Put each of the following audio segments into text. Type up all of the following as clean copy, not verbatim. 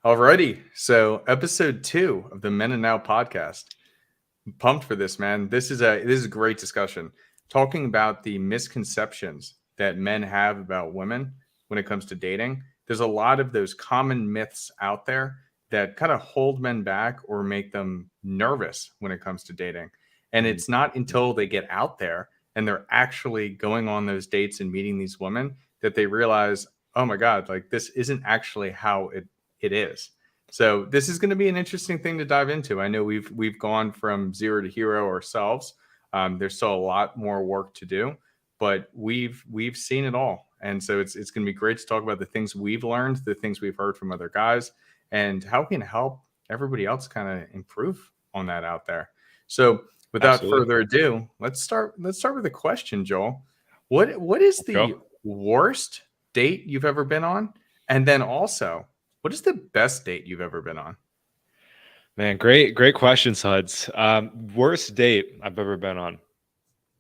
Alrighty, so episode 2 of the Men and Now podcast. I'm pumped for this, man. This is a great discussion. Talking about the misconceptions that men have about women when it comes to dating. There's a lot of those common myths out there that kind of hold men back or make them nervous when it comes to dating. And it's not until they get out there and they're actually going on those dates and meeting these women that they realize, oh my God, like this isn't actually how it is. So this is going to be an interesting thing to dive into. I know we've gone from zero to hero ourselves. There's still a lot more work to do, but we've seen it all, and so it's going to be great to talk about the things we've learned, the things we've heard from other guys, and how we can help everybody else kind of improve on that out there. So without Absolutely. further ado, let's start with a question, Joel. What is the Go. worst date you've ever been on, and then also, what is the best date you've ever been on? Man, great question, Suds. Worst date I've ever been on.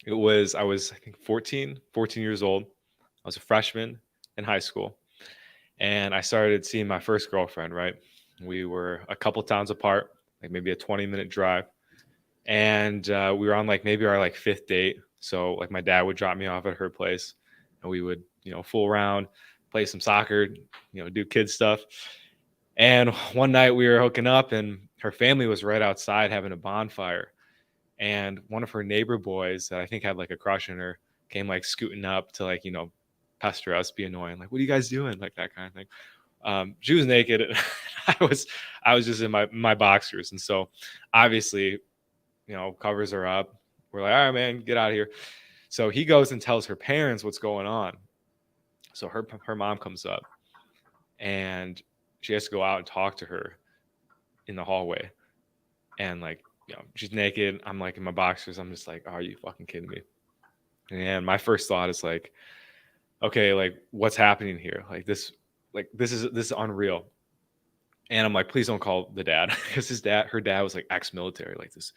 I was, I think, 14 years old. I was a freshman in high school. And I started seeing my first girlfriend, right? We were a couple towns apart, like maybe a 20-minute drive. And we were on like maybe our like fifth date. So like my dad would drop me off at her place and we would, fool around, play some soccer, do kid stuff. And one night we were hooking up and her family was right outside having a bonfire. And one of her neighbor boys that I think had like a crush on her came like scooting up to like, pester us, be annoying. Like, what are you guys doing? Like that kind of thing. She was naked. And I was just in my boxers. And so obviously, covers her up. We're like, all right, man, get out of here. So he goes and tells her parents what's going on. So her mom comes up and she has to go out and talk to her in the hallway. And like, she's naked. I'm like in my boxers. I'm just like, are you fucking kidding me? And my first thought is like, okay, like what's happening here? This is unreal. And I'm like, please don't call the dad because her dad was like ex-military, like this,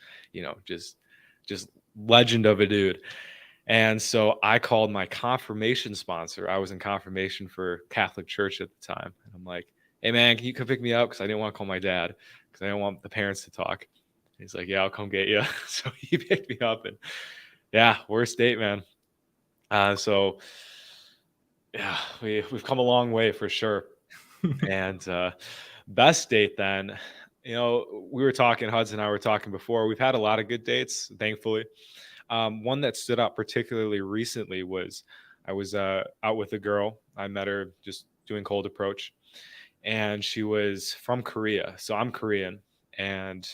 just legend of a dude. And so I called my confirmation sponsor. I was in confirmation for Catholic Church at the time. And I'm like, hey man, can you come pick me up? Because I didn't want to call my dad because I didn't want the parents to talk. He's like, yeah, I'll come get you. So he picked me up and yeah, worst date, man. So yeah, we've come a long way for sure. And best date then, we were talking, Hudson and I were talking before. We've had a lot of good dates, thankfully. One that stood out particularly recently was I was out with a girl. I met her just doing cold approach, and she was from Korea. So I'm Korean, and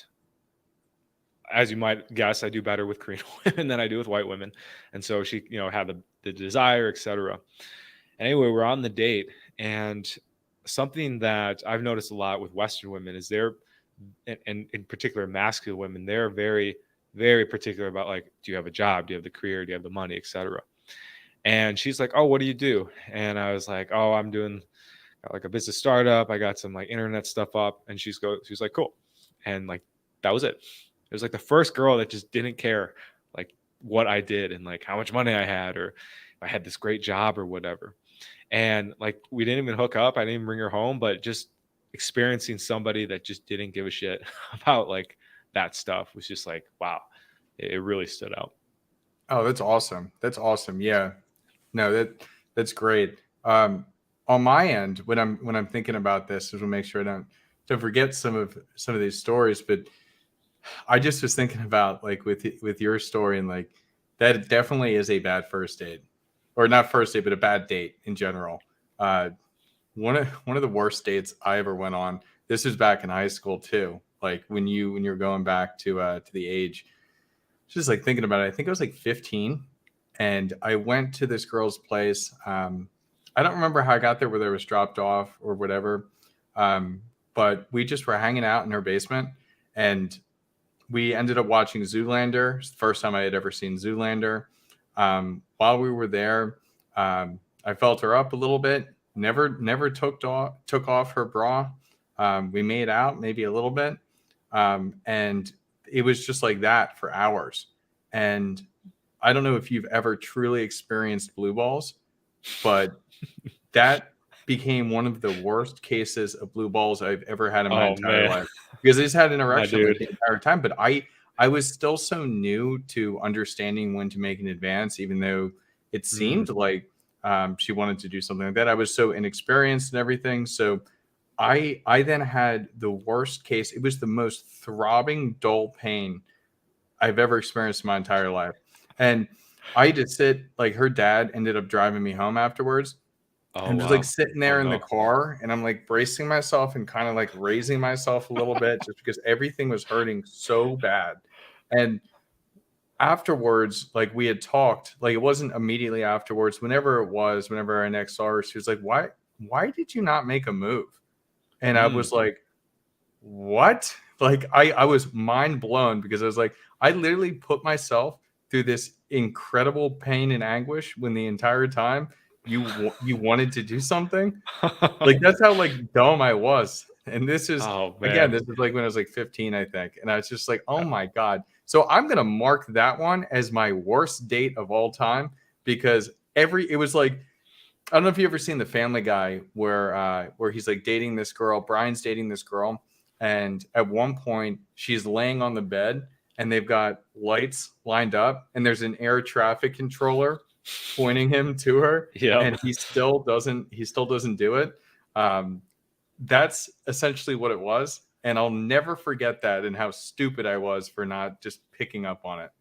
as you might guess, I do better with Korean women than I do with white women. And so she, had the desire, etc. Anyway, we're on the date, and something that I've noticed a lot with Western women is and in particular masculine women, they're very, very particular about like, do you have a job? Do you have the career? Do you have the money, etc. And she's like, oh, what do you do? And I was like, oh, I'm doing like a business startup. I got some like internet stuff up. And she's like, cool. And like, that was it. It was like the first girl that just didn't care like what I did and like how much money I had or if I had this great job or whatever. And like, we didn't even hook up. I didn't even bring her home, but just experiencing somebody that just didn't give a shit about like that stuff was just like, wow, it really stood out. Oh, that's awesome. That's awesome. Yeah. No, that's great. On my end, when I'm thinking about this, is to make sure I don't forget some of these stories. But I just was thinking about like with your story and like that definitely is a bad first date, or not first date, but a bad date in general. Uh, one of the worst dates I ever went on. This was back in high school too. Like when you're going back to the age, just like thinking about it. I think I was like 15, and I went to this girl's place. I don't remember how I got there, whether it was dropped off or whatever. But we just were hanging out in her basement, and we ended up watching Zoolander. It's the first time I had ever seen Zoolander. While we were there, I felt her up a little bit. Never took off her bra. We made out maybe a little bit, and it was just like that for hours. And I don't know if you've ever truly experienced blue balls, but that became one of the worst cases of blue balls I've ever had in my Oh entire man, life, because I just had an my erection like dude. the entire time. But I was still so new to understanding when to make an advance, even though it Mm, seemed like she wanted to do something like that. I was so inexperienced and everything. So I then had the worst case. It was the most throbbing, dull pain I've ever experienced in my entire life. And I had to sit, like, her dad ended up driving me home afterwards. oh I'm just like wow. sitting Oh there in the no. car, and I'm like bracing myself and kind of like raising myself a little bit just because everything was hurting so bad. And afterwards, like, we had talked, like, it wasn't immediately afterwards, whenever it was, whenever I next saw her, she was like, why did you not make a move? And I Mm. was like, what? Like, I was mind blown, because I was like, I literally put myself through this incredible pain and anguish when the entire time you wanted to do something. Like, that's how, like, dumb I was. And this is, Oh again, man. this is like when I was like 15, I think. And I was just like, oh Yeah. my God. So I'm gonna mark that one as my worst date of all time, because it was like, I don't know if you ever seen The Family Guy, where he's like dating this girl. Brian's dating this girl, and at one point she's laying on the bed, and they've got lights lined up, and there's an air traffic controller pointing him to her, Yep. and he still doesn't do it. Um, that's essentially what it was, and I'll never forget that, and how stupid I was for not just picking up on it.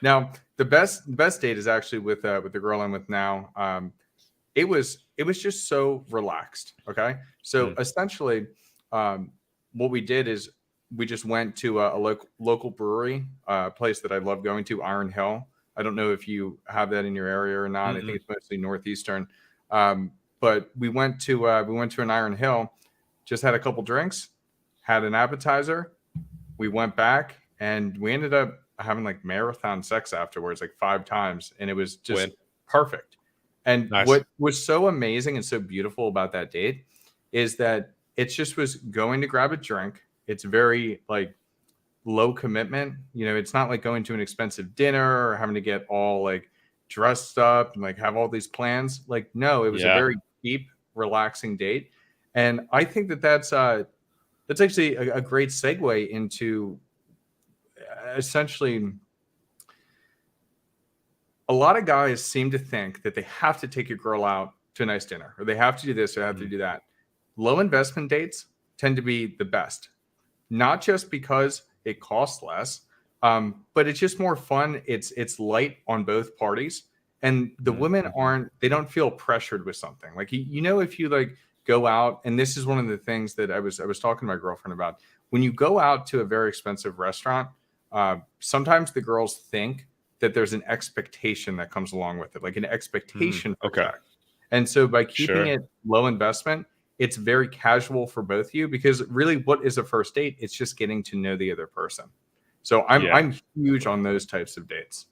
Now, the best date is actually with the girl I'm with now. It was just so relaxed. Okay, so Mm. essentially, um, what we did is we just went to a local brewery, place that I love going to, Iron Hill. I don't know if you have that in your area or not. I think Mm-mm. it's mostly northeastern. But we went to an Iron Hill, just had a couple drinks, had an appetizer. We went back, and we ended up having like marathon sex afterwards, like 5 times, and it was Win. just perfect. And Nice. what was so amazing and so beautiful about that date is that it just was going to grab a drink. It's very, like, low commitment. It's not like going to an expensive dinner or having to get all, like, dressed up and, like, have all these plans. Like, no, it was a Yeah. very deep, relaxing date. And I think that that's actually a great segue into, essentially, a lot of guys seem to think that they have to take a girl out to a nice dinner, or they have to do this, or they have to Mm. do that. Low investment dates tend to be the best, not just because it costs less, but it's just more fun. It's light on both parties, and the Mm. women Mhm. they don't feel pressured with something. Like, if you, like, go out, and this is one of the things that I was talking to my girlfriend about. When you go out to a very expensive restaurant, sometimes the girls think that there's an expectation that comes along with it, like an Mm. expectation for Okay. sex. And so by keeping Sure. it low investment, it's very casual for both of you, because really, what is a first date? It's just getting to know the other person. So I'm Yeah. I'm huge on those types of dates.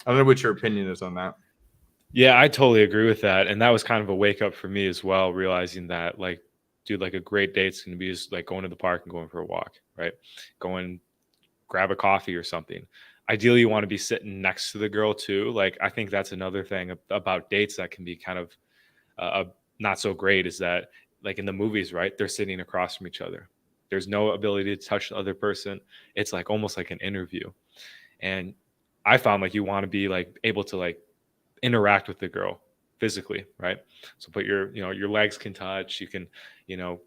I don't know what your opinion is on that. Yeah, I totally agree with that. And that was kind of a wake up for me as well, realizing that, like, dude, like a great date's gonna be just like going to the park and going for a walk, right? Going grab a coffee or something. Ideally, you want to be sitting next to the girl too. Like, I think that's another thing about dates that can be kind of not so great, is that, like in the movies, right? They're sitting across from each other. There's no ability to touch the other person. It's like almost like an interview. And I found like you want to be like able to like interact with the girl physically, right? So put your legs can touch, you can,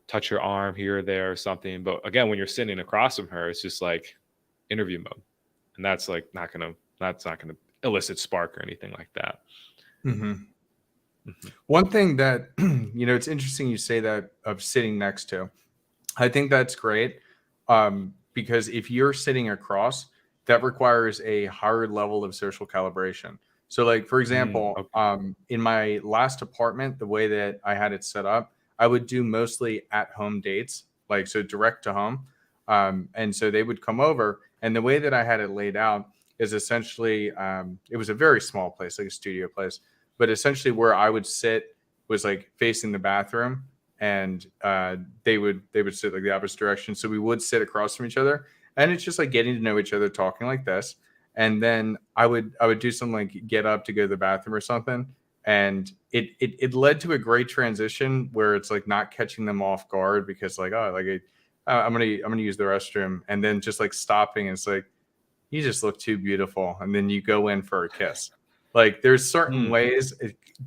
touch her arm here or there or something. But again, when you're sitting across from her, it's just like interview mode. And that's not gonna elicit spark or anything like that. Mhm. Mhm. One thing that it's interesting you say that, of sitting next to. I think that's great, because if you're sitting across, that requires a higher level of social calibration. So, like, for example, Okay. in my last apartment, the way that I had it set up, I would do mostly at-home dates, like, so direct to home. And so they would come over, and the way that I had it laid out is essentially, it was a very small place, like a studio place, but essentially where I would sit was like facing the bathroom, and they would sit like the opposite direction. So we would sit across from each other, and it's just like getting to know each other, talking like this. And then I would do something like get up to go to the bathroom or something, and it led to a great transition where it's like not catching them off guard because like, oh, like I'm gonna use the restroom, and then just like stopping, and it's like, you just look too beautiful, and then you go in for a kiss. Like there's certain Mm, ways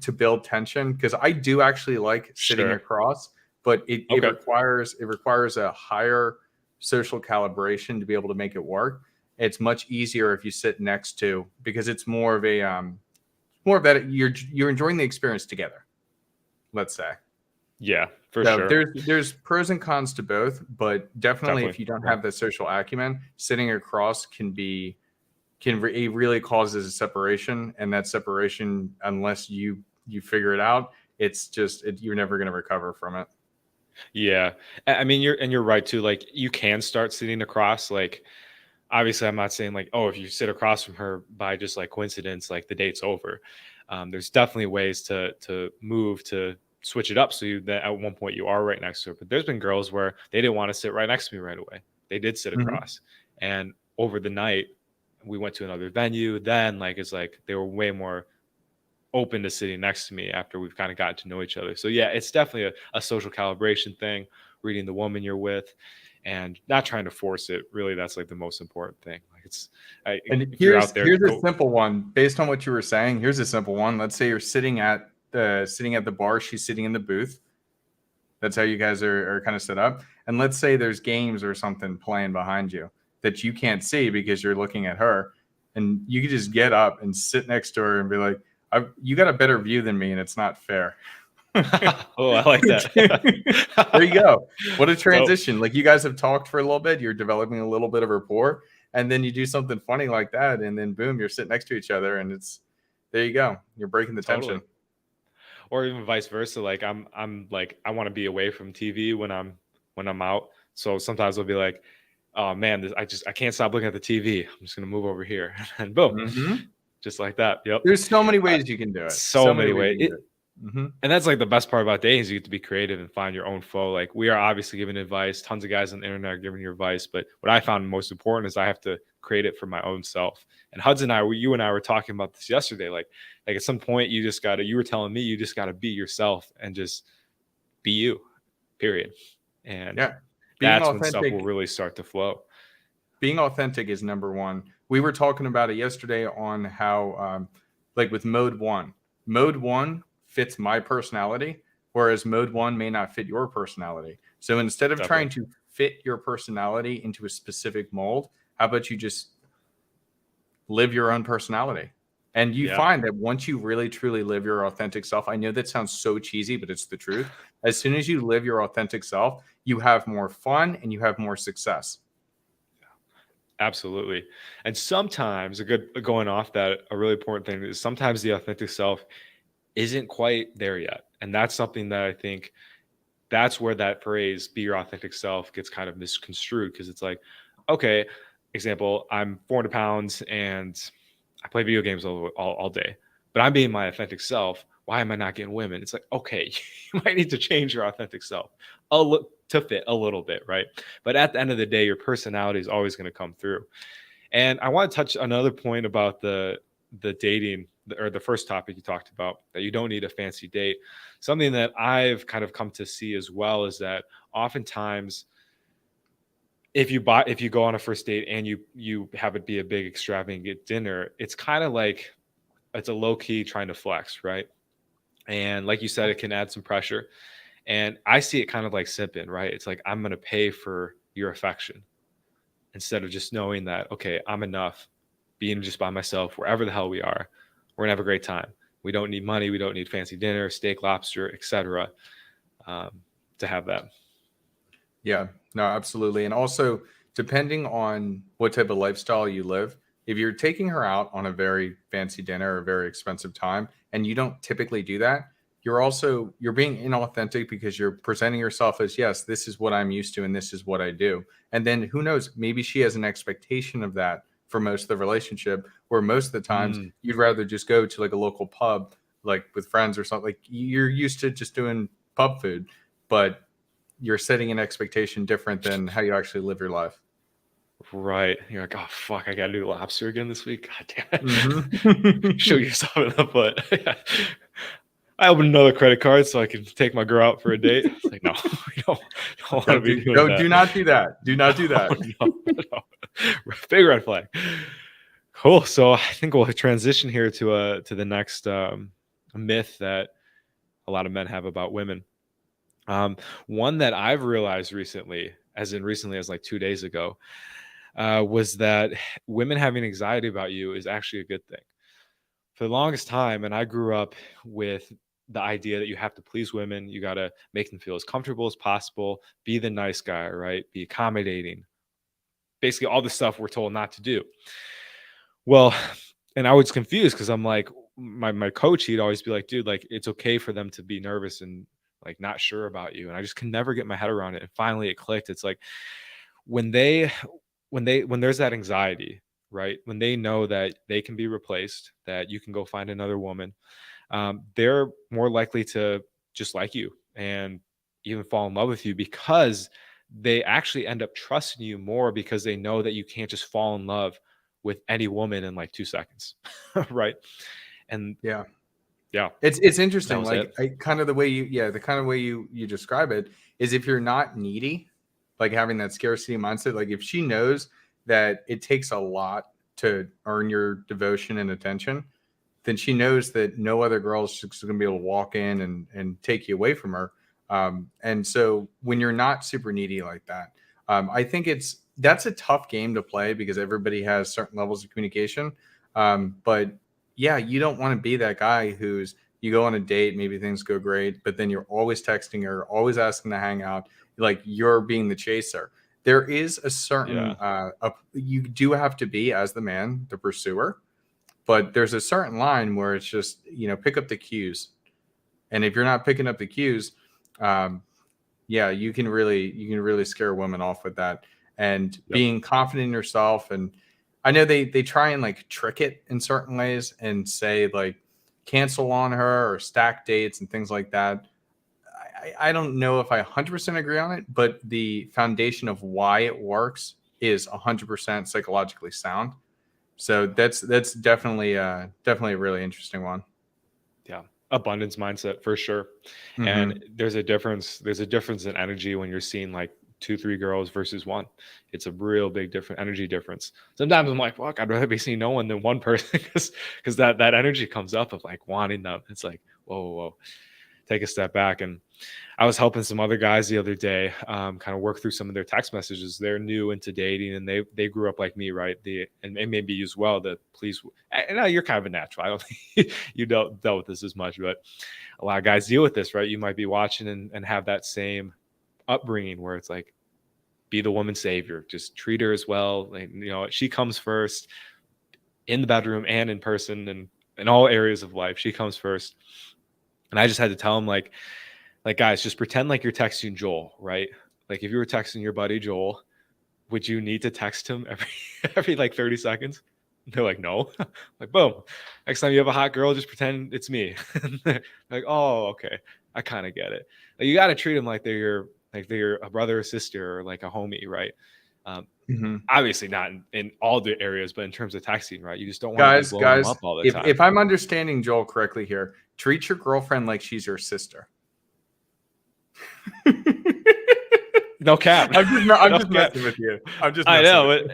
to build tension, because I do actually like sitting sure. across, but it Okay. requires a higher social calibration to be able to make it work. It's much easier if you sit next to, because it's more of a more of that you're enjoying the experience together, let's say. Yeah, for So sure. there's pros and cons to both, but definitely if Definitely. you don't Yeah. have the social acumen, sitting across it really causes a separation, and that separation, unless you figure it out, it's just you're never going to recover from it. Yeah. I mean, you're right too. Like you can start sitting across. Like obviously, I'm not saying like, oh, if you sit across from her by just like coincidence, like the date's over. There's definitely ways to move to switch it up so you that at one point you are right next to her. But there's been girls where they didn't want to sit right next to me right away. They did sit Mm-hmm. across, and over the night we went to another venue. Then like it's like they were way more open to sitting next to me after we've kind of gotten to know each other. So yeah, it's definitely a social calibration thing, reading the woman you're with and not trying to force it. Really, that's like the most important thing. Like And if you're out there, here's a go. simple one based on what you were saying. Here's a simple one. Let's say you're sitting at the bar, she's sitting in the booth. That's how you guys are kind of set up. And let's say there's games or something playing behind you that you can't see because you're looking at her. And you could just get up and sit next to her and be like, you got a better view than me, and it's not fair. Oh, I like that. There you go. What a Dope. transition. Like you guys have talked for a little bit, you're developing a little bit of rapport, and then you do something funny like that, and then boom, you're sitting next to each other, and there you go. You're breaking the Totally. tension. Or even vice versa. Like I'm like I want to be away from TV when I'm out. So sometimes I'll be like, oh man, I can't stop looking at the TV. I'm just gonna move over here, and boom, Mm-hmm. just like that. Yep. There's so many ways you can do it. So So many many ways ways. you can do it. Mm-hmm. And that's like the best part about dating is you get to be creative and find your own flow. Like we are obviously giving advice. Tons of guys on the internet are giving you advice. But what I found most important is I have to create it for my own self. And you and I were talking about this yesterday. Like at some point you were telling me you just gotta be yourself and just be you, period. And Yeah. Being that's when stuff will authentic. really start to flow. Being authentic is number one. We were talking about it yesterday on how, like with mode one fits my personality, whereas mode one may not fit your personality. So instead of trying Definitely. to fit your personality into a specific mold, how about you just live your own personality? And you Yeah. find that once you really truly live your authentic self, I know that sounds so cheesy, but it's the truth. As soon as you live your authentic self, you have more fun and you have more success. Absolutely. And sometimes going off that, a really important thing is sometimes the authentic self isn't quite there yet. And that's something that I think that's where that phrase be your authentic self gets kind of misconstrued because it's like, okay, example, I'm 400 pounds and I play video games all day, but I'm being my authentic self. Why am I not getting women? It's like, okay, you might need to change your authentic self to fit a little bit, right? But at the end of the day, your personality is always going to come through. And I want to touch another point about the dating or the first topic you talked about, that you don't need a fancy date. Something that I've kind of come to see as well is that oftentimes if you go on a first date and you have it be a big extravagant dinner, it's kind of like it's a low key trying to flex, right? And like you said, it can add some pressure. And I see it kind of like simping, right? It's like I'm going to pay for your affection instead of just knowing that, okay, I'm enough being just by myself, wherever the hell we are. We're going to have a great time. We don't need money. We don't need fancy dinner, steak, lobster, etc. To have that. Yeah, no, absolutely. And also, depending on what type of lifestyle you live, if you're taking her out on a very fancy dinner or a very expensive time, and you don't typically do that, you're being inauthentic because you're presenting yourself as, yes, this is what I'm used to and this is what I do. And then who knows, maybe she has an expectation of that for most of the relationship, where most of the times Mm, you'd rather just go to like a local pub, like with friends or something. Like you're used to just doing pub food, but you're setting an expectation different than how you actually live your life. right. You're like, oh fuck, I gotta do lobster again this week. God damn it. Shoot Mm-hmm. yourself in the foot. I opened another credit card so I could take my girl out for a date. It's like, no, we don't want to be doing that. Do not do that. Do not do that. No. Big red flag. Cool. So I think we'll transition here to the next myth that a lot of men have about women. One that I've realized recently, as like 2 days ago, was that women having anxiety about you is actually a good thing. For the longest time, and I grew up with the idea that you have to please women, you got to make them feel as comfortable as possible, be the nice guy, right? Be accommodating. Basically, all the stuff we're told not to do. Well, and I was confused because I'm like, my coach, he'd always be like, dude, like, it's okay for them to be nervous and like not sure about you. And I just can never get my head around it. And finally it clicked. It's like when there's that anxiety, right? When they know that they can be replaced, that you can go find another woman, they're more likely to just like you and even fall in love with you, because they actually end up trusting you more because they know that you can't just fall in love with any woman in like 2 seconds. Right. And Yeah. yeah, It's interesting. was Like kind of the way the kind of way you describe it is, if you're not needy, like having that scarcity mindset, like if she knows that it takes a lot to earn your devotion and attention, then she knows that no other girl is just going to be able to walk in and take you away from her. And so when you're not super needy like that, I think that's a tough game to play because everybody has certain levels of communication. But yeah, you don't want to be that guy who's, you go on a date, maybe things go great, but then you're always texting her, always asking to hang out, like you're being the chaser. There is a certain, you do have to be, as the man, the pursuer, but there's a certain line where it's just, pick up the cues. And if you're not picking up the cues, you can really scare a woman off with that. And being confident in yourself. And I know they try and like trick it in certain ways and say like cancel on her or stack dates and things like that. I don't know if I 100% agree on it, but the foundation of why it works is 100% psychologically sound. So that's definitely a really interesting one. Yeah. Abundance mindset for sure. Mm-hmm. And there's a difference in energy when you're seeing like 2-3 girls versus one. It's a real big energy difference. Sometimes I'm like, fuck, I'd rather be seeing no one than one person, because that energy comes up of like wanting them. It's like, whoa, take a step back. And I was helping some other guys the other day, kind of work through some of their text messages. They're new into dating and they grew up like me, right? And maybe you as well, that please. And now you're kind of a natural. I don't think you dealt with this as much, but a lot of guys deal with this, right? You might be watching and have that same upbringing where it's like, be the woman's savior, just treat her as well. Like, she comes first in the bedroom and in person and in all areas of life. She comes first. And I just had to tell him like, guys, just pretend like you're texting Joel, right? Like if you were texting your buddy Joel, would you need to text him every like 30 seconds? They're like, no. Like, boom. Next time you have a hot girl, just pretend it's me. Like, oh, okay. I kind of get it. Like, you got to treat them like they're a brother or sister or like a homie, right? Obviously not in all the areas, but in terms of texting, right? You just don't want to be blowing them up all the time. If I'm understanding Joel correctly here, treat your girlfriend like she's your sister. No cap. I'm just messing with you. I know.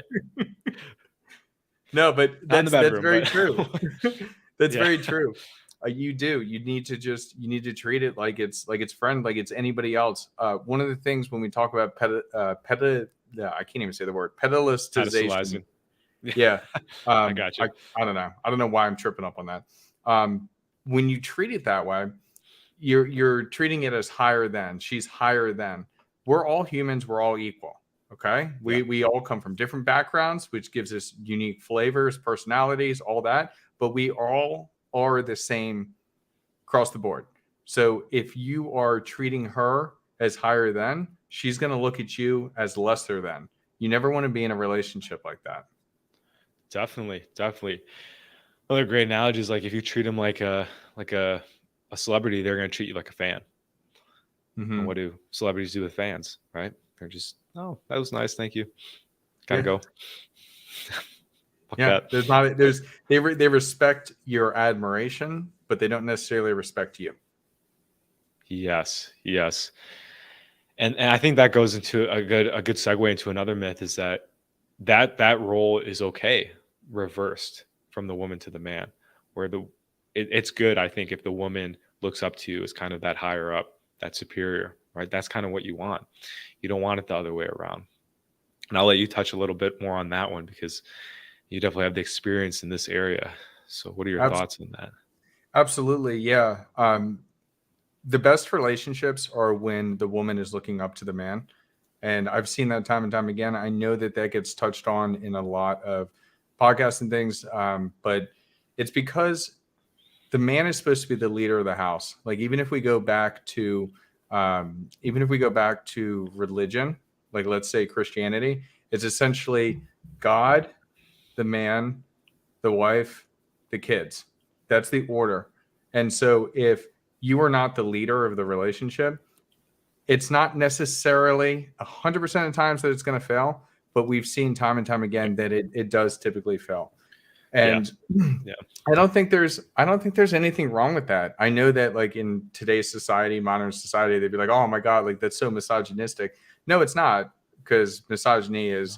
No, but that's very true. That's Yeah. very true. You need to treat it like it's friend, like it's anybody else. One of the things when we talk about I can't even say the word, pedestalization. Yeah. I got you. I don't know. I don't know why I'm tripping up on that. When you treat it that way, you're treating it as higher than, she's higher than. We're all humans, we're all equal. Okay. We all come from different backgrounds, which gives us unique flavors, personalities, all that, but we all are the same across the board. So if you are treating her as higher than, she's going to look at you as lesser than. You never want to be in a relationship like that. Definitely. Another great analogy is like if you treat them like a celebrity, they're going to treat you like a fan. And what do celebrities do with fans, right? They're just, oh, that was nice, thank you. Gotta go. They respect your admiration, but they don't necessarily respect you. Yes, yes. And I think that goes into a good segue into another myth is that role is okay reversed from the woman to the man, where it's good, I think, if the woman looks up to you as kind of that higher up, that superior, right? That's kind of what you want. You don't want it the other way around. And I'll let you touch a little bit more on that one because you definitely have the experience in this area. So what are your Abs- thoughts on that? Absolutely, yeah. The best relationships are when the woman is looking up to the man. And I've seen that time and time again. I know that that gets touched on in a lot of podcasts and things, but it's because the man is supposed to be the leader of the house. Like even if we go back to religion, like let's say Christianity, it's essentially God, the man, the wife, the kids. That's the order. And so if you are not the leader of the relationship, it's not necessarily 100% of the times that it's going to fail, but we've seen time and time again that it does typically fail. Yeah. And Yeah. I don't think there's anything wrong with that. I know that like in today's society, modern society, they'd be like, "Oh my God, like that's so misogynistic." No, it's not, because misogyny is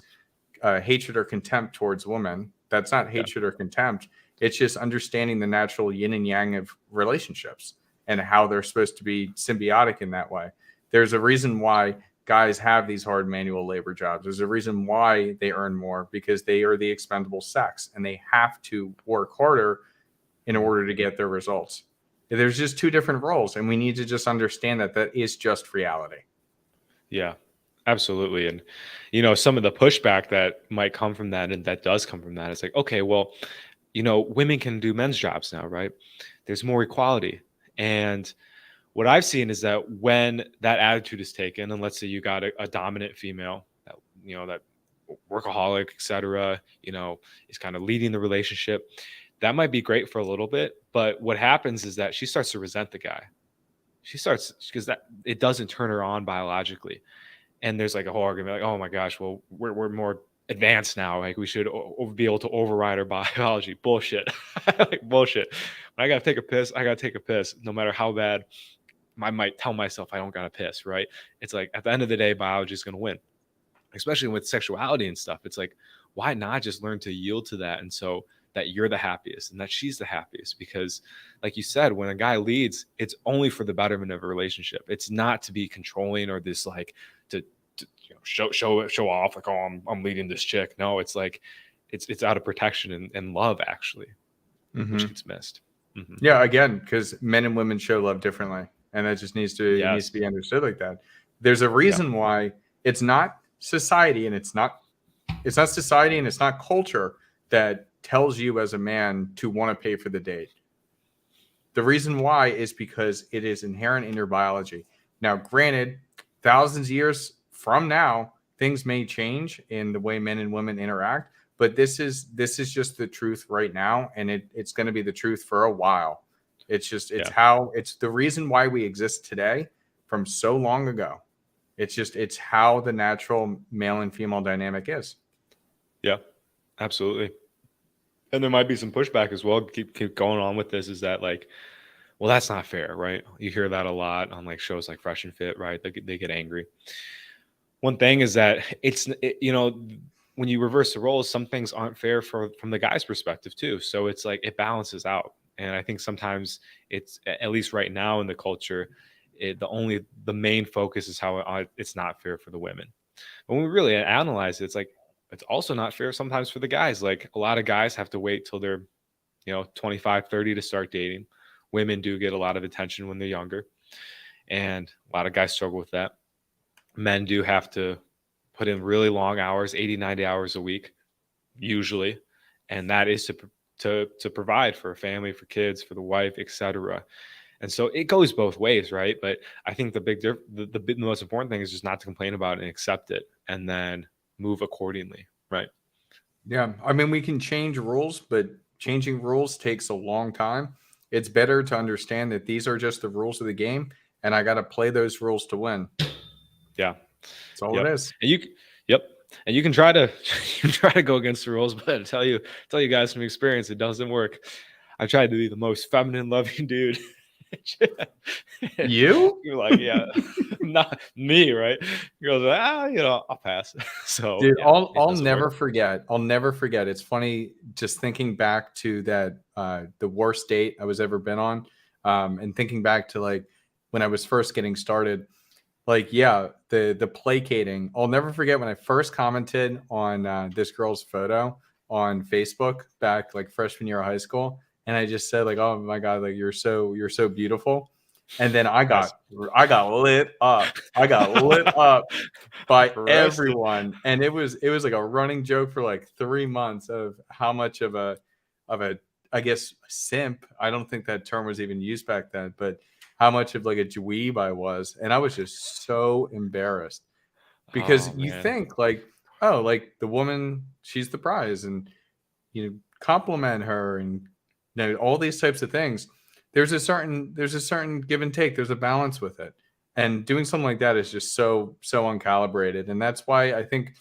hatred or contempt towards women. That's not Yeah. hatred or contempt. It's just understanding the natural yin and yang of relationships and how they're supposed to be symbiotic in that way. There's a reason why guys have these hard manual labor jobs. There's a reason why they earn more, because they are the expendable sex and they have to work harder in order to get their results. There's just two different roles, and we need to just understand that that is just reality. Yeah, absolutely. And, some of the pushback that might come from that and that does come from that is like, okay, well, women can do men's jobs now, right? There's more equality. And what I've seen is that when that attitude is taken, and let's say you got a dominant female, that workaholic, et cetera, is kind of leading the relationship, that might be great for a little bit. But what happens is that she starts to resent the guy. She starts because that it doesn't turn her on biologically. And there's like a whole argument like, oh my gosh, well, we're more advanced now. Like we should be able to override our biology. Bullshit. Like bullshit. When I got to take a piss, I got to take a piss no matter how bad I might tell myself I don't got to piss, right? It's like at the end of the day, biology is going to win, especially with sexuality and stuff. It's like, why not just learn to yield to that? And so that you're the happiest and that she's the happiest, because like you said, when a guy leads, it's only for the betterment of a relationship. It's not to be controlling or this like to show off like, oh, I'm leading this chick. No, it's like it's out of protection and love actually, which Mm-hmm. gets missed. Mm-hmm. Yeah, again, because men and women show love differently, and that just needs to Yes. be understood like that. There's a Yeah. reason why it's not society, and it's not society, and it's not culture that tells you as a man to want to pay for the date. The reason why is because it is inherent in your biology. Now, granted, thousands of years from now, things may change in the way men and women interact, but this is just the truth right now, and it's going to be the truth for a while. Yeah. It's the reason why we exist today from so long ago. It's how the natural male and female dynamic is. Yeah. Absolutely. And there might be some pushback as well. Keep going on with this. Is that like, well, that's not fair, right? You hear that a lot on like shows like Fresh and Fit, right? They get angry. One thing is that when you reverse the roles, some things aren't fair from the guy's perspective too. So it's like it balances out. And I think sometimes it's, at least right now in the culture, the main focus is how it's not fair for the women. But when we really analyze it, it's like it's also not fair sometimes for the guys. Like a lot of guys have to wait till they're 25, 30 to start dating. Women do get a lot of attention when they're younger, and a lot of guys struggle with that. Men do have to put in really long hours, 80, 90 hours a week usually, and that is to provide for a family, for kids, for the wife, etc. And so it goes both ways, right? But I think the most important thing is just not to complain about it and accept it, and then move accordingly, right? Yeah, I mean, we can change rules, but changing rules takes a long time. It's better to understand that these are just the rules of the game, and I got to play those rules to win. Yeah. That's all it Yep. is. Yep. And you can try to try to go against the rules, but I tell you guys from experience, it doesn't work. I tried to be the most feminine, loving dude. You? You're like, yeah, not me, right? Girls are like, I'll pass. So Dude, yeah, it I'll doesn't work. never forget. I'll never forget. It's funny just thinking back to that the worst date I was ever been on, and thinking back to like when I was first getting started. Like, yeah, the placating. I'll never forget when I first commented on this girl's photo on Facebook back like freshman year of high school, and I just said like, "Oh my god, like you're so beautiful," and then Nice. I got lit up. I got lit up by Roasted. everyone, and it was like a running joke for like 3 months of how much of a I guess simp. I don't think that term was even used back then, but how much of like a dweeb I was, and I was just so embarrassed because Oh you man. think like, oh, like the woman, she's the prize, and compliment her, and all these types of things. There's a certain give and take. There's a balance with it, and doing something like that is just so uncalibrated, and that's why I think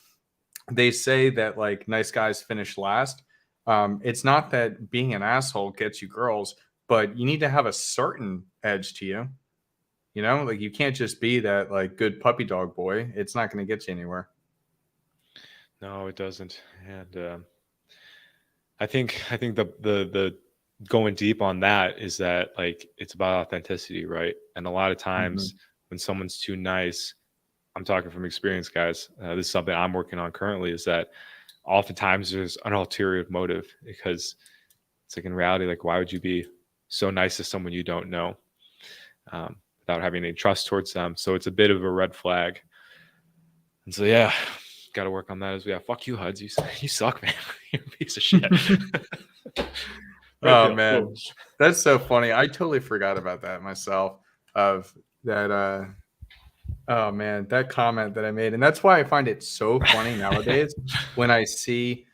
they say that like nice guys finish last. It's not that being an asshole gets you girls, but you need to have a certain edge to you. Like you can't just be that like good puppy dog boy. It's not going to get you anywhere. No, it doesn't. And I think the going deep on that is that like it's about authenticity, right? And a lot of times Mhm. when someone's too nice, I'm talking from experience, guys. This is something I'm working on currently. Is that oftentimes there's an ulterior motive because it's like in reality, like why would you be so nice to someone you don't know without having any trust towards them? So it's a bit of a red flag. And so yeah, got to work on that as well. Fuck you, Huds. You suck, man. You're a piece of shit. Oh Yeah, man, cool. that's so funny. I totally forgot about that myself. Of that. Oh man, that comment that I made, and that's why I find it so funny nowadays when I see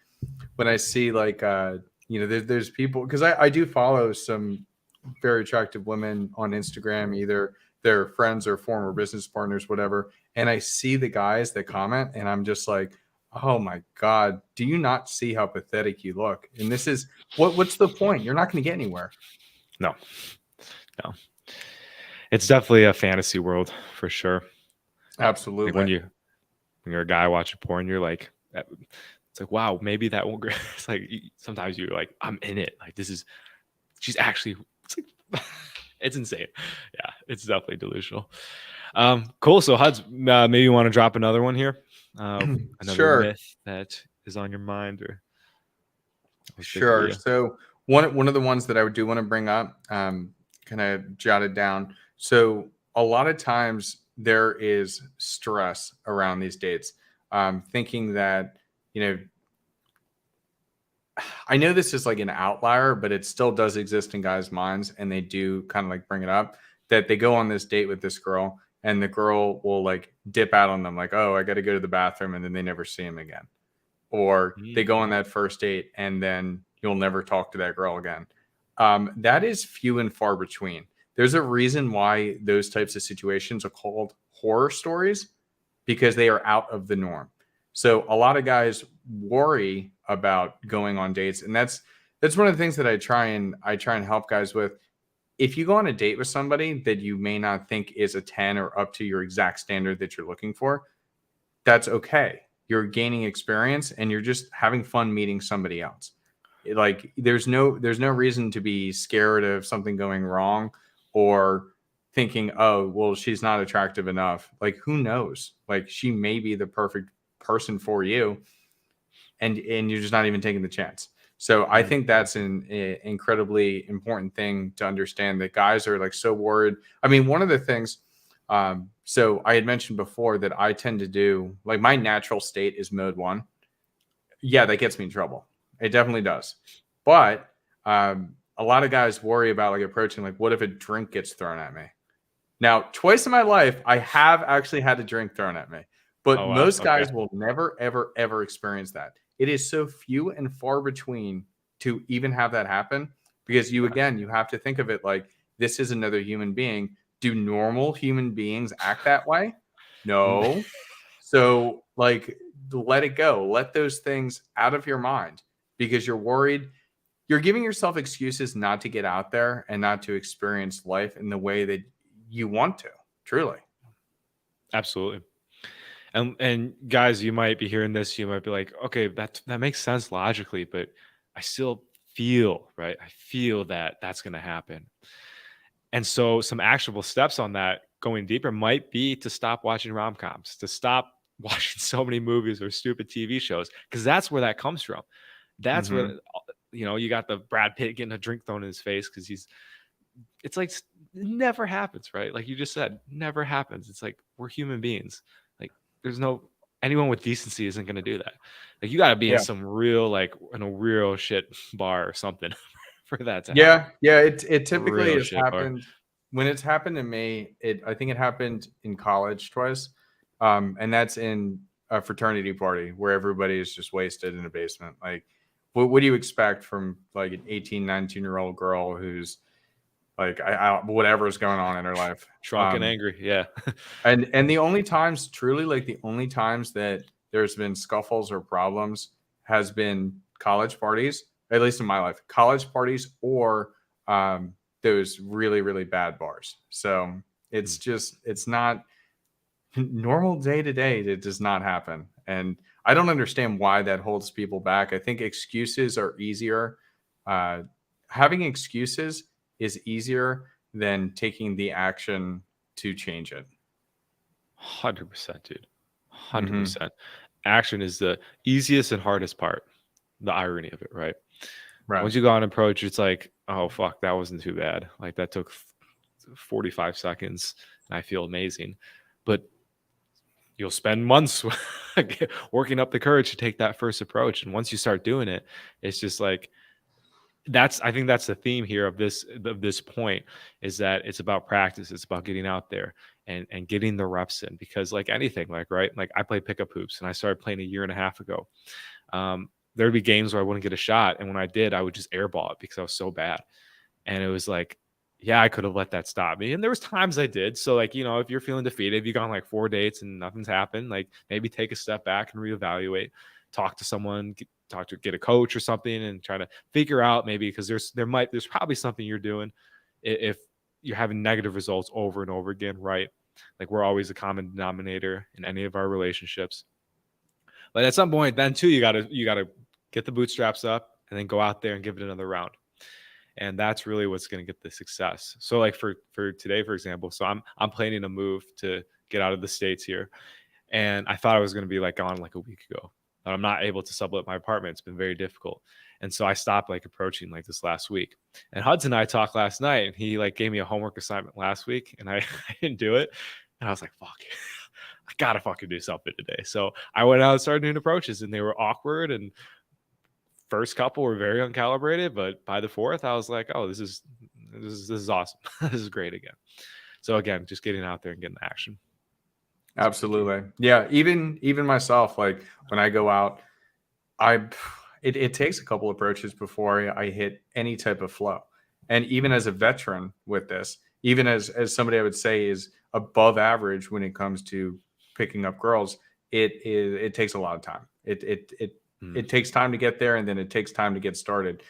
like there's people, because I do follow some very attractive women on Instagram, either they're friends or former business partners, whatever, and I see the guys that comment, and I'm just like, oh my god, do you not see how pathetic you look? And this is what's the point? You're not going to get anywhere. No, no. It's definitely a fantasy world for sure. Like Absolutely. when you're a guy watching porn, you're like, it's like, wow, maybe that won't. It's like sometimes you're like, I'm in it. Like this is, she's actually. It's like, it's insane. Yeah, it's definitely delusional. Cool. So Huds, maybe you want to drop another one here. Another Sure. myth that is on your mind, or was good for Sure. you. So one of the ones that I do want to bring up, kind of jotted down. So a lot of times there is stress around these dates, thinking that you know I know this is like an outlier, but it still does exist in guys' minds, and they do kind of like bring it up that they go on this date with this girl, and the girl will like dip out on them, like, "Oh, I got to go to the bathroom," and then they never see him again, or they go on Mm. that first date and then you'll never talk to that girl again. That is few and far between. There's a reason why those types of situations are called horror stories, because they are out of the norm. So a lot of guys worry about going on dates, and that's one of the things that I try and help guys with. If you go on a date with somebody that you may not think is a 10 or up to your exact standard that you're looking for, that's okay. You're gaining experience and you're just having fun meeting somebody else. Like there's no reason to be scared of something going wrong, or thinking, "Oh, well, she's not attractive enough." Like who knows? Like she may be the perfect person for you, and you're just not even taking the chance. So I Mm. think that's an incredibly important thing to understand, that guys are like so worried. I mean, one of the things, so I had mentioned before that I tend to do, like, my natural state is mode one. Yeah, that gets me in trouble. It definitely does. But a lot of guys worry about like approaching, like, what if a drink gets thrown at me? Now, twice in my life, I have actually had a drink thrown at me, but Oh wow. most Okay. guys will never, ever, ever experience that. It is so few and far between to even have that happen, because you have to think of it like this is another human being. Do normal human beings act that way? Mm. No. So, like, let it go. Let those things out of your mind, because you're worried. you're giving yourself excuses not to get out there and not to experience life in the way that you want to, truly. Absolutely. And guys, you might be hearing this, you might be like, okay, that makes sense logically, but I still feel, right? I feel that that's going to happen. And so some actionable steps on that going deeper might be to stop watching rom-coms, to stop watching so many movies or stupid TV shows, because that's where that comes from. That's where, Mm-hmm. you got the Brad Pitt getting a drink thrown in his face because it's like it never happens, right? Like you just said, never happens. It's like we're human beings. Like there's anyone with decency isn't going to do that. Like you got to be in Yeah. some real, like in a real shit bar or something for that to happen. Yeah. It typically Real has shit bar. happened when it's happened to me. I think it happened in college twice. And that's in a fraternity party where everybody is just wasted in a basement. Like, what do you expect from like an 18, 19-year-old girl who's like, whatever's going on in her life? Drunk and angry. Yeah. And the only times, truly, like the only times that there's been scuffles or problems has been college parties, at least in my life, college parties or those really, really bad bars. So it's not normal day to day. It does not happen. And I don't understand why that holds people back. I think excuses are easier. Uh, Having excuses is easier than taking the action to change it. 100%, dude. Mm-hmm. 100%. Action is the easiest and hardest part. The irony of it, right? Right. Once you go on approach, it's like, oh fuck, that wasn't too bad. Like that took 45 seconds and I feel amazing. But you'll spend months working up the courage to take that first approach. And once you start doing it, it's just like I think that's the theme here of this point, is that it's about practice. It's about getting out there and getting the reps in, because like anything, like, right, like I play pickup hoops and I started playing a year and a half ago. There'd be games where I wouldn't get a shot, and when I did, I would just airball it because I was so bad. And it was like, yeah, I could have let that stop me. And there was times I did. So like, if you're feeling defeated, if you've gone like 4 dates and nothing's happened, like maybe take a step back and reevaluate, talk to someone, get a coach or something, and try to figure out, maybe, because there's probably something you're doing if you're having negative results over and over again, right? Like we're always a common denominator in any of our relationships. But at some point then too, you gotta get the bootstraps up and then go out there and give it another round. And that's really what's going to get the success. So like for today, for example, so I'm planning a move to get out of the States here. And I thought I was going to be like gone like a week ago, but I'm not able to sublet my apartment. It's been very difficult. And so I stopped like approaching like this last week. And Hudson and I talked last night, and he like gave me a homework assignment last week, and I didn't do it. And I was like, fuck, I gotta fucking do something today. So I went out and started doing approaches, and they were awkward, and first couple were very uncalibrated, but by the fourth, I was like, oh, this is awesome. This is great again. So again, just getting out there and getting action. Absolutely. Yeah. Even myself, like when I go out, it takes a couple approaches before I hit any type of flow. And even as a veteran with this, even as somebody I would say is above average when it comes to picking up girls, it takes a lot of time. It takes time to get there, and then it takes time to get started.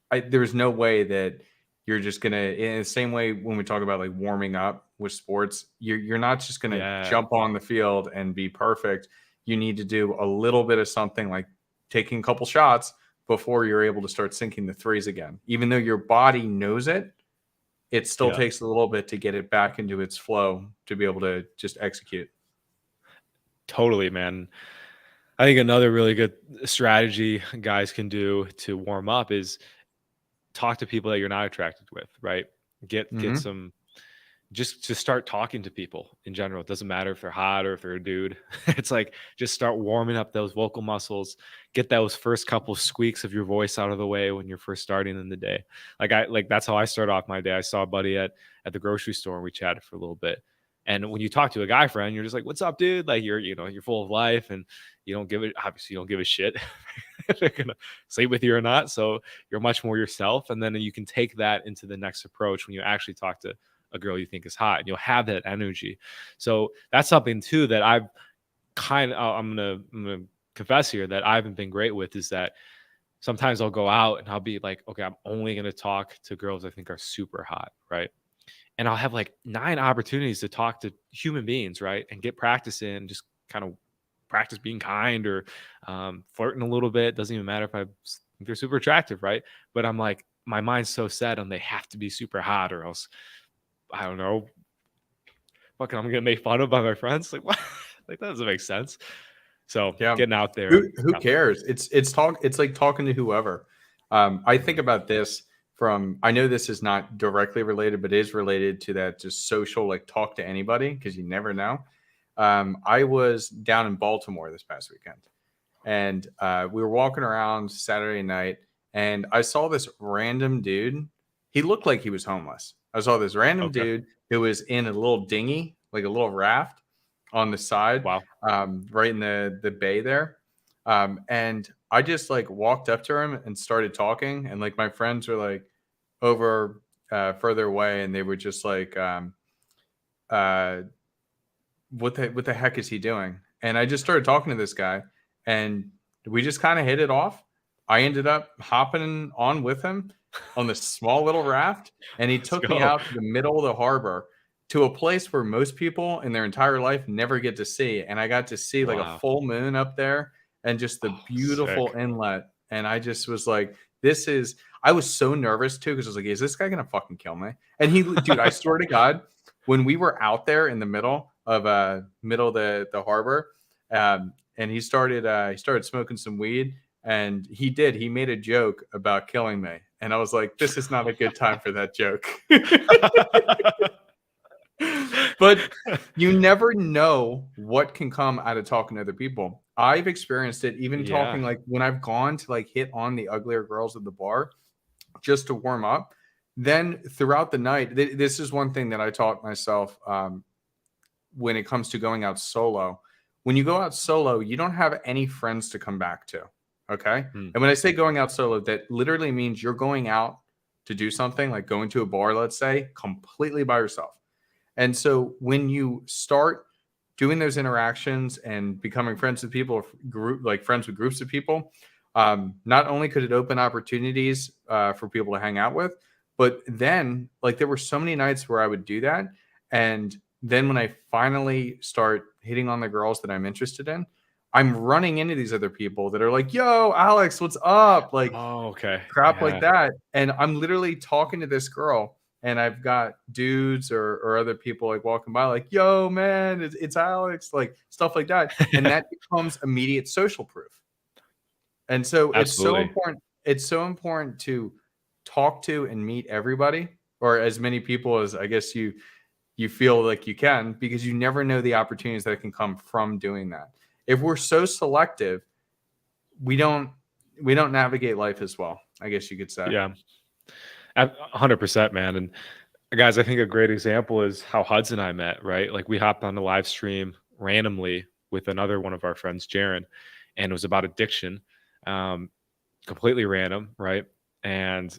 There's no way that you're just gonna, in the same way when we talk about like warming up with sports, you're not just gonna jump on the field and be perfect. You need to do a little bit of something like taking a couple shots before you're able to start sinking the threes again. Even though your body knows it, it still takes a little bit to get it back into its flow to be able to just execute. Totally, man. I think another really good strategy guys can do to warm up is talk to people that you're not attracted with, right? Get some, just to start talking to people in general. It doesn't matter if they're hot or if they're a dude. It's like, just start warming up those vocal muscles, get those first couple squeaks of your voice out of the way when you're first starting in the day. Like that's how I start off my day. I saw a buddy at the grocery store, and we chatted for a little bit. And when you talk to a guy friend, you're just like, what's up, dude? Like you're full of life, and obviously you don't give a shit if they're going to sleep with you or not. So you're much more yourself. And then you can take that into the next approach when you actually talk to a girl you think is hot, and you'll have that energy. So that's something too that I'm going to confess here that I haven't been great with, is that sometimes I'll go out and I'll be like, okay, I'm only going to talk to girls I think are super hot, right? And I'll have like 9 opportunities to talk to human beings, right? And get practice in, just kind of practice being kind or flirting a little bit. Doesn't even matter if if they're super attractive, right? But I'm like, my mind's so set on they have to be super hot or else, I don't know, fucking, I'm gonna make fun of by my friends. Like, what? Like, that doesn't make sense. So Yeah. getting out there. Who cares? It's like talking to whoever. I think about this from, I know this is not directly related, but is related to that just social, like talk to anybody, because you never know. I was down in Baltimore this past weekend, and we were walking around Saturday night, and I saw this random dude. He looked like he was homeless. I saw this random Okay. dude who was in a little dinghy, like a little raft on the side, Wow. right in the bay there. And I just like walked up to him and started talking, and like my friends were like over further away, and they were just like, uh, what the heck is he doing? And I just started talking to this guy, and we just kind of hit it off. I ended up hopping on with him on this small little raft, and he Let's took me go. out to the middle of the harbor to a place where most people in their entire life never get to see. And I got to see like a Wow. full moon up there and just the Oh, beautiful sick. inlet. And I just was like, this is, I was so nervous too, because I was like, is this guy gonna fucking kill me? And he, dude, I swear to God, when we were out there in the middle of the harbor, and he started smoking some weed, and he made a joke about killing me, and I was like, this is not a good time for that joke. But you never know what can come out of talking to other people. I've experienced it even Yeah. talking, like when I've gone to like hit on the uglier girls at the bar just to warm up. Then throughout the night, this is one thing that I taught myself, when it comes to going out solo. When you go out solo, you don't have any friends to come back to. Okay. Hmm. And when I say going out solo, that literally means you're going out to do something, like going to a bar, let's say, completely by yourself. And so when you start doing those interactions and becoming friends with people, like friends with groups of people, not only could it open opportunities for people to hang out with, but then like there were so many nights where I would do that. And then when I finally start hitting on the girls that I'm interested in, I'm running into these other people that are like, yo, Alex, what's up? Like Oh, okay. crap like Yeah. that. And I'm literally talking to this girl, and I've got dudes or other people like walking by, like, yo, man, it's Alex, like stuff like that. And that becomes immediate social proof. And so it's so Absolutely. important. It's so important to talk to and meet everybody, or as many people as I guess you feel like you can, because you never know the opportunities that can come from doing that. If we're so selective, we don't navigate life as well, I guess you could say. Yeah. 100%, man. And guys, I think a great example is how Hudson and I met, right? Like we hopped on the live stream randomly with another one of our friends, Jaron, and it was about addiction. Um, Completely random, right? And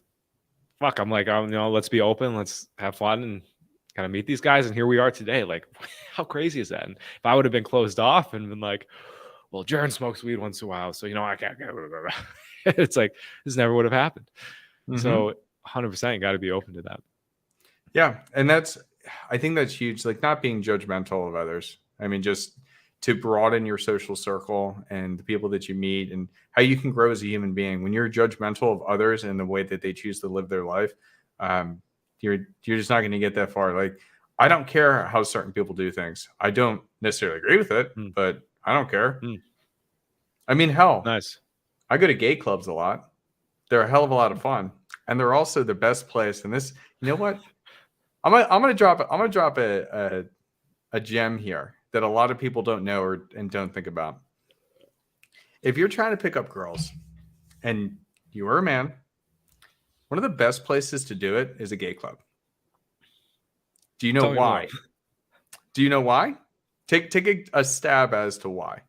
fuck, I'm like, let's be open, let's have fun and kind of meet these guys. And here we are today. Like, how crazy is that? And if I would have been closed off and been like, well, Jaron smokes weed once in a while, so I can't get it's like this never would have happened. Mm-hmm. So 100% got to be open to that. Yeah. And I think that's huge. Like not being judgmental of others. I mean, just to broaden your social circle and the people that you meet and how you can grow as a human being. When you're judgmental of others and the way that they choose to live their life, you're just not going to get that far. Like, I don't care how certain people do things. I don't necessarily agree with it, but I don't care. I mean, hell, Nice. I go to gay clubs a lot. They're a hell of a lot of fun, and they're also the best place. And this, you know what? I'm gonna drop a gem here that a lot of people don't know and don't think about. If you're trying to pick up girls, and you are a man, one of the best places to do it is a gay club. Do you know Tell me more. why? Do you know why? Take a stab as to why.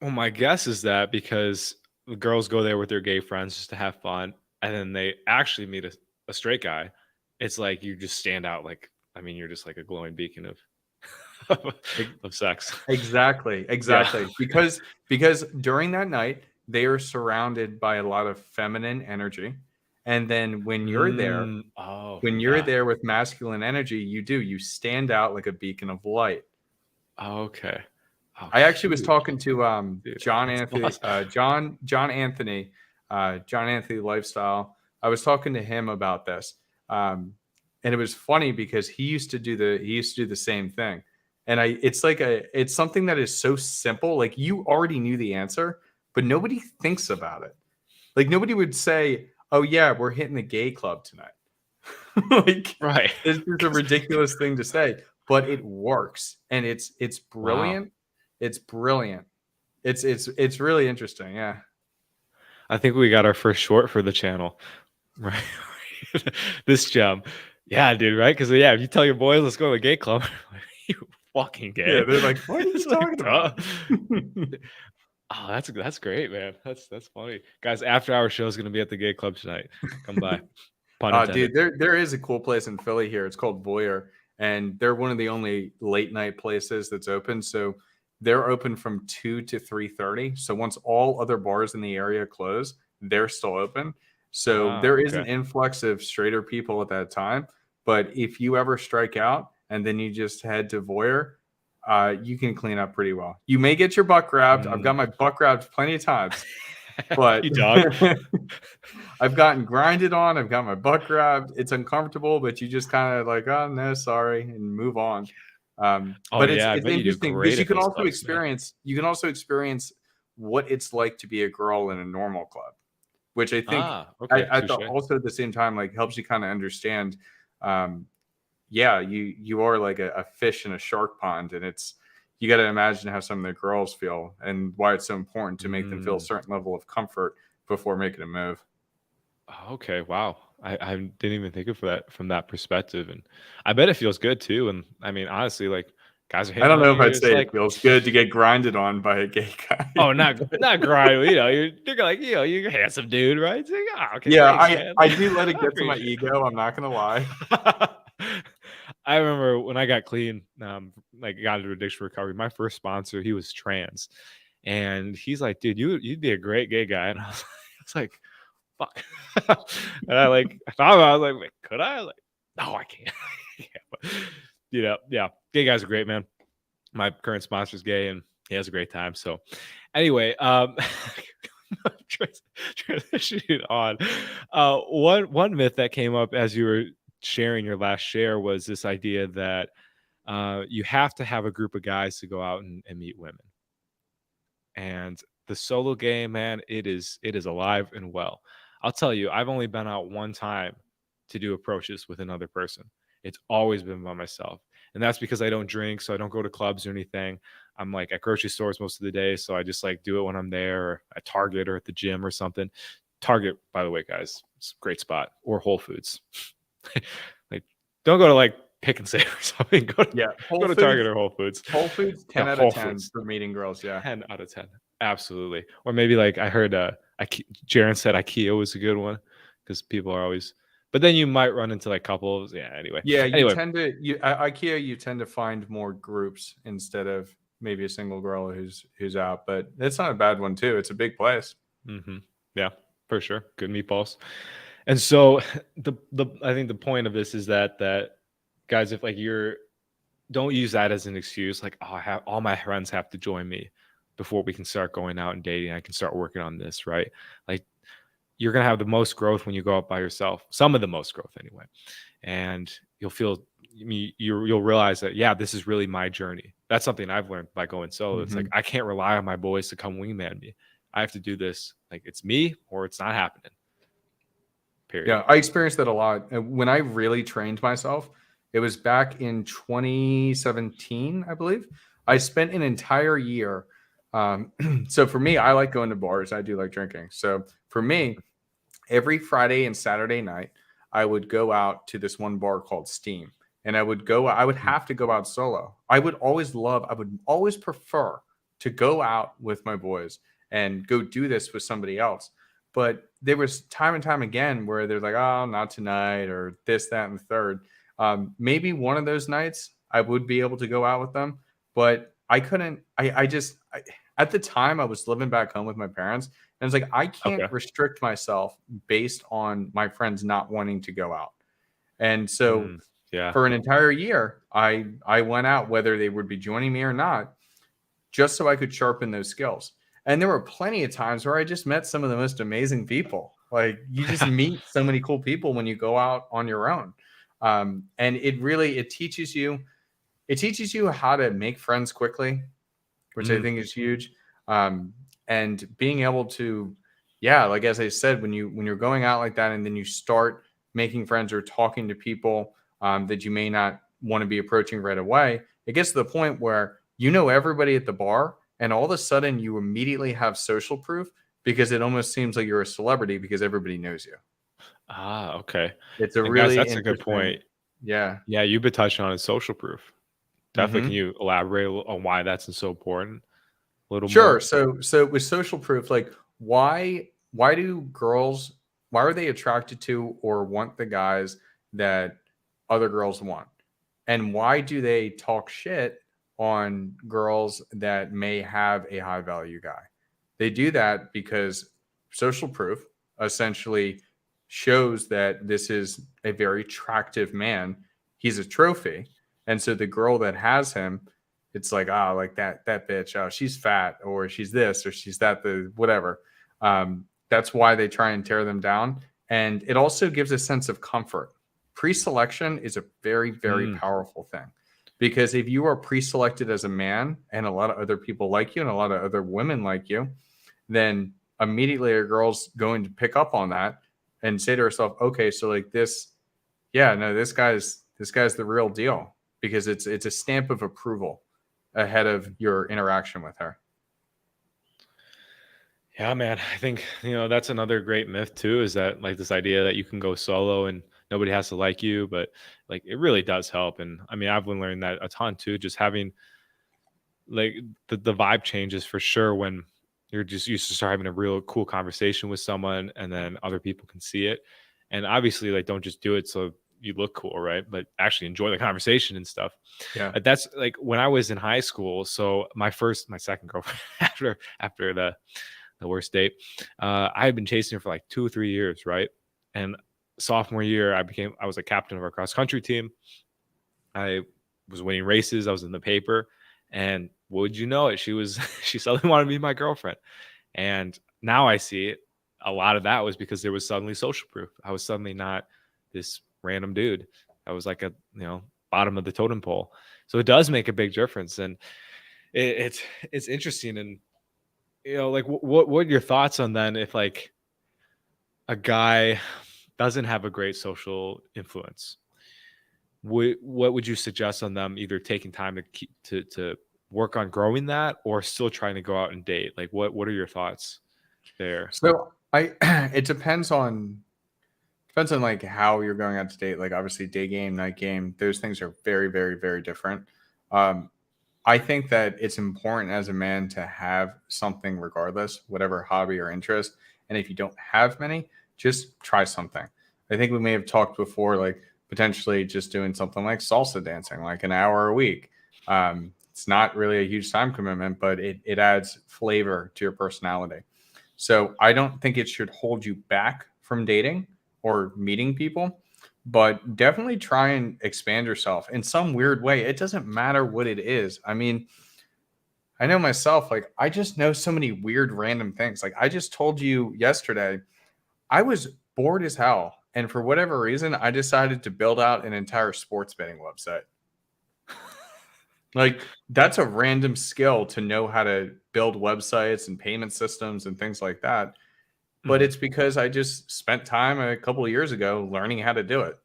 Well, my guess is that because the girls go there with their gay friends just to have fun, and then they actually meet a straight guy. It's like you just stand out. Like, I mean, you're just like a glowing beacon of of sex. Exactly. Yeah. Because during that night, they are surrounded by a lot of feminine energy. And then when you're there, Oh, when you're yeah. there with masculine energy, you stand out like a beacon of light. Okay. Oh, I actually was huge. talking to Dude, John that's Anthony, awesome. John Anthony Lifestyle. I was talking to him about this, and it was funny because he used to do the same thing. And it's something that is so simple. Like you already knew the answer, but nobody thinks about it. Like nobody would say, "Oh yeah, we're hitting the gay club tonight." Like Right. this is a 'Cause- ridiculous thing to say, but it works, and it's wow. brilliant. It's brilliant. It's really interesting. Yeah. I think we got our first short for the channel. Right. This gem. Yeah, dude, right? Because yeah, if you tell your boys, let's go to the gay club, you fucking Yeah, gay. they're like, "What are you It's like, talking duh. about?" Oh, that's great, man. That's funny. Guys, after our show is gonna be at the gay club tonight. Come by. Pun intended. Dude, there is a cool place in Philly here. It's called Voyeur, and they're one of the only late night places that's open. So they're open from 2 to 3:30. So once all other bars in the area close, they're still open. So Ah, there is an okay. influx of straighter people at that time. But if you ever strike out and then you just head to Voyeur, you can clean up pretty well. You may get your butt grabbed. I've got Mm. my butt grabbed plenty of times, but You dog. I've gotten grinded on. I've got my butt grabbed. It's uncomfortable, but you just kind of like, oh no, sorry, and move on. Oh But yeah, I it's bet you do interesting because great at those clubs, man. you can also experience what it's like to be a girl in a normal club, which I think Ah, okay, I touche. thought also at the same time like helps you kind of understand. Um, yeah, you are like a fish in a shark pond, and it's you got to imagine how some of the girls feel and why it's so important to make them feel a Mm. certain level of comfort before making a move. Okay, wow. I didn't even think of that from that perspective. And I bet it feels good too. And I mean, honestly, like guys are I hitting don't on know if you. I'd It's say it like, feels good to get grinded on by a gay guy. oh, not grind, you're like, you're a handsome dude, right? It's like, oh, okay, Yeah, thanks, man. I do let it I get to my appreciate ego, I'm not gonna lie. it. I remember when I got clean, like got into addiction recovery, my first sponsor, he was trans. And he's like, dude, you'd be a great gay guy. And I was like, fuck. And I thought about it, I was like, wait, could I? Like, no, I can't. Yeah, but, yeah, gay guys are great, man. My current sponsor's gay and he has a great time. So anyway, transitioning on. One myth that came up as you were sharing your last share was this idea that you have to have a group of guys to go out and meet women. And the solo game, man, it is alive and well. I'll tell you, I've only been out one time to do approaches with another person. It's always been by myself. And that's because I don't drink, so I don't go to clubs or anything. I'm like at grocery stores most of the day, so I just like do it when I'm there or at Target or at the gym or something. Target, by the way, guys, it's a great spot, or Whole Foods. Like, don't go to like Pick and Save or something. Yeah, Go to Target or Whole Foods. Whole Foods, Yeah, 10 out of Whole 10 Foods. for meeting girls, yeah. 10 out of 10. Absolutely. Or maybe like I heard Jaron said IKEA was a good one because people are always, but then you might run into like couples. Yeah. Anyway. Yeah, you Anyway. tend to you at IKEA, you tend to find more groups instead of maybe a single girl who's out, but it's not a bad one too. It's a big place. Yeah, for sure. Good meatballs. And so the I think the point of this is that guys, if like don't use that as an excuse, like, oh, I have all my friends have to join me before we can start going out and dating. I can start working on this, right? Like you're gonna have the most growth when you go out by yourself. Some of the most growth anyway. And you'll feel you'll realize that yeah, this is really my journey. That's something I've learned by going solo. It's like Mhm. I can't rely on my boys to come wingman me. I have to do this. Like it's me or it's not happening. Period. Yeah, I experienced that a lot. When I really trained myself, it was back in 2017, I believe. I spent an entire year. So for me, I like going to bars. I do like drinking. So for me, every Friday and Saturday night, I would go out to this one bar called Steam. And I would have to go out solo. I would always prefer to go out with my boys and go do this with somebody else. But there was time and time again where they're like, oh, not tonight, or this, that, and the third. Maybe one of those nights I would be able to go out with them, but I couldn't. At the time I was living back home with my parents, And it's like, I can't Okay. restrict myself based on my friends not wanting to go out. And so Yeah. for an entire year, I went out whether they would be joining me or not, just so I could sharpen those skills. And there were plenty of times where I just met some of the most amazing people. Like, you just meet so many cool people when you go out on your own. And it teaches you how to make friends quickly, which I think is huge. And being able to, yeah, like as I said, when you're going out like that, and then you start making friends or talking to people that you may not want to be approaching right away, it gets to the point where you know everybody at the bar, and all of a sudden you immediately have social proof, because it almost seems like you're a celebrity because everybody knows you. Okay. It's a And guys, really that's a good interesting, point. yeah. Yeah, you've been touching on it, social proof. Definitely. Can Hmm. you elaborate on why that's so important a little Sure. more? So with social proof, like, why do girls, why are they attracted to or want the guys that other girls want? And why do they talk shit on girls that may have a high value guy? They do that because social proof essentially shows that this is a very attractive man. He's a trophy. And so the girl that has him, it's like, like that bitch, she's fat, or she's this, or she's that, the whatever. That's why they try and tear them down. And it also gives a sense of comfort. Pre-selection is a very, very Mm, powerful thing, because if you are pre-selected as a man and a lot of other people like you and a lot of other women like you, then immediately a girl's going to pick up on that and say to herself, okay, so like this, yeah, no, this guy's the real deal, because it's a stamp of approval ahead of your interaction with her. yeah, man. I think, that's another great myth too, is that like this idea that you can go solo and nobody has to like you, but like it really does help. And I mean, I've been learning that a ton too, just having like the vibe changes for sure when you're just used to start having a real cool conversation with someone, and then other people can see it. And obviously, like, don't just do it so you look cool, right? But actually enjoy the conversation and stuff. Yeah. That's like when I was in high school. So my second girlfriend after the worst date, I had been chasing her for like 2 or 3 years, right? And sophomore year, I was a captain of our cross country team. I was winning races. I was in the paper, and would you know it, she was she suddenly wanted to be my girlfriend. And now I see it. A lot of that was because there was suddenly social proof. I was suddenly not this random dude. I was like a bottom of the totem pole. So it does make a big difference, and it's interesting. And like what are your thoughts on then if like a guy doesn't have a great social influence? What would you suggest on them either taking time to keep to work on growing that, or still trying to go out and date? Like what are your thoughts there? So I it depends on like how you're going out to date. Like, obviously, day game, night game, those things are very, very, very different. Um, I think that it's important as a man to have something regardless, whatever hobby or interest. And if you don't have many, just try something. I think we may have talked before, like potentially just doing something like salsa dancing, like an hour a week. It's not really a huge time commitment, but it adds flavor to your personality. So I don't think it should hold you back from dating or meeting people, but definitely try and expand yourself in some weird way. It doesn't matter what it is. I mean, I know myself, like, I just know so many weird random things. Like, I just told you yesterday, I was bored as hell. And for whatever reason, I decided to build out an entire sports betting website. Like, that's a random skill to know how to build websites and payment systems and things like that. But Mhm. it's because I just spent time a couple of years ago learning how to do it.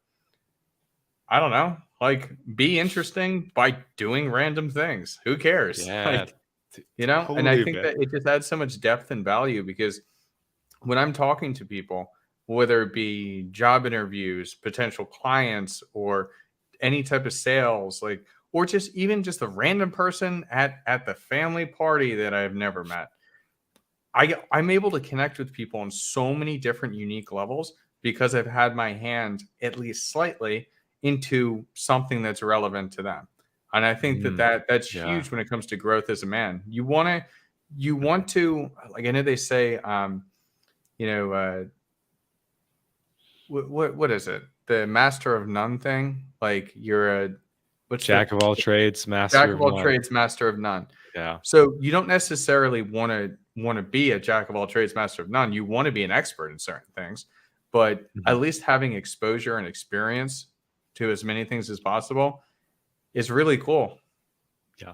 I don't know. Like, be interesting by doing random things. Who cares? Yeah, Like, and I totally, think man. that it just adds so much depth and value, because when I'm talking to people, whether it be job interviews, potential clients, or any type of sales, like, or just even just a random person at the family party that I've never met, I'm able to connect with people on so many different unique levels because I've had my hand at least slightly into something that's relevant to them. And I think that, Mm, that's yeah. huge when it comes to growth as a man. You want to you want to, like, I know they say, you know, what is it? The master of none thing. Like you're a what's the Jack of all trades, master jack of of all none. trades, master of none. Yeah. So you don't necessarily want to be a jack of all trades, master of none. You want to be an expert in certain things, but Mhm. at least having exposure and experience to as many things as possible is really cool. Yeah.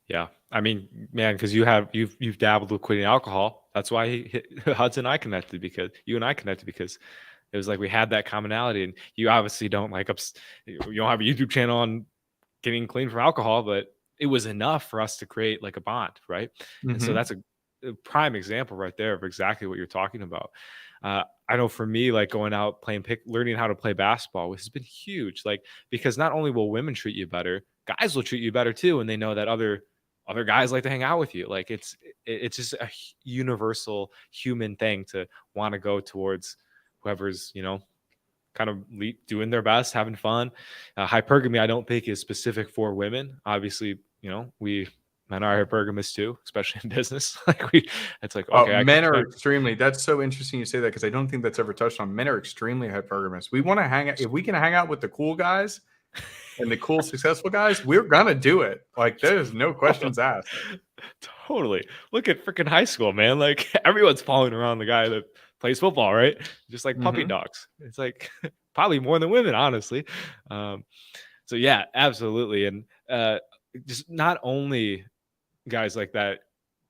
Yeah. I mean, man, because you've dabbled with quitting alcohol. That's why Hudson and I connected, because you and I connected, because it was like we had that commonality. And you obviously don't like you don't have a YouTube channel on getting clean from alcohol, but it was enough for us to create like a bond, right? And so Mm-hmm. that's a prime example right there of exactly what you're talking about. I know for me, like going out playing learning how to play basketball, which has been huge. Like, because not only will women treat you better, guys will treat you better too, and they know that other guys like to hang out with you. Like it's just a universal human thing to want to go towards whoever's kind of doing their best, having fun. Hypergamy, I don't think is specific for women. Obviously, we men are hypergamous too, especially in business. It's like, okay, I can Men are check. extremely. That's so interesting you say that because I don't think that's ever touched on. Men are extremely hypergamous. We want to hang out. If we can hang out with the cool guys and the cool, successful guys, we're gonna do it. Like there's no questions asked. Totally. Look at freaking high school, man. Like everyone's following around the guy that plays football, right? Just like puppy Mm-hmm. dogs. It's like probably more than women, honestly. Um, so yeah, absolutely. And just not only guys like that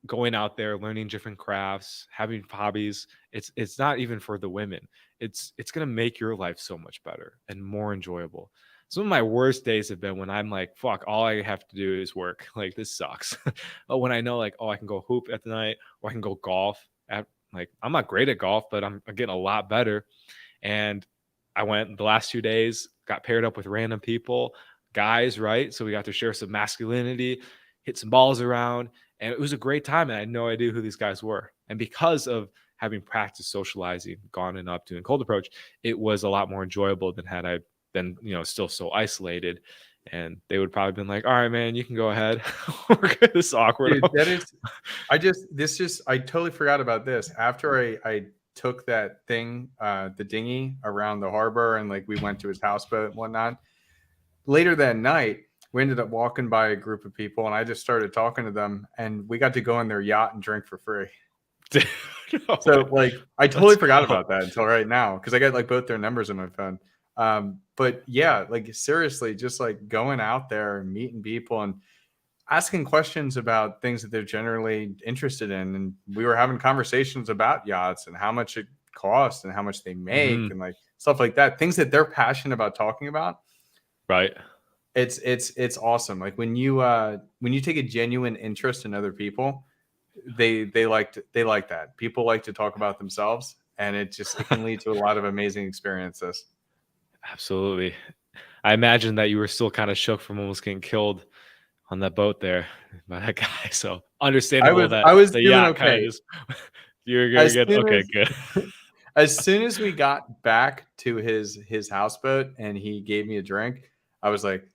going out there, learning different crafts, having hobbies. It's not even for the women. It's gonna make your life so much better and more enjoyable. Some of my worst days have been when I'm like, fuck, all I have to do is work. Like this sucks. But when I know like, oh, I can go hoop at the night, or I can go golf at, like, I'm not great at golf, but I'm getting a lot better. And I went the last 2 days, got paired up with random people, guys, right? So we got to share some masculinity, hit some balls around, and it was a great time. And I had no idea who these guys were. And because of having practiced socializing, gone and up doing cold approach, it was a lot more enjoyable than had I been, still so isolated. And they would probably been like, all right, man, you can go ahead. This is awkward. Dude, that is. I totally forgot about this. After I took that thing, the dinghy around the harbor, and like we went to his houseboat and whatnot. Later that night, we ended up walking by a group of people, and I just started talking to them, and we got to go on their yacht and drink for free. No So way. like I totally Let's forgot go. about that until right now because I got like both their numbers in my phone. But yeah, like seriously, just like going out there and meeting people and asking questions about things that they're generally interested in. And we were having conversations about yachts and how much it costs and how much they make Mhm. and like stuff like that. Things that they're passionate about talking about. Right. It's awesome. Like when you take a genuine interest in other people, they like that. People like to talk about themselves, and it can lead to a lot of amazing experiences. Absolutely. I imagine that you were still kind of shook from almost getting killed on that boat there by that guy. So understandable that I was the doing yacht kind of okay. just you're gonna As get soon okay, as good. as soon as we got back to his houseboat and he gave me a drink, I was like,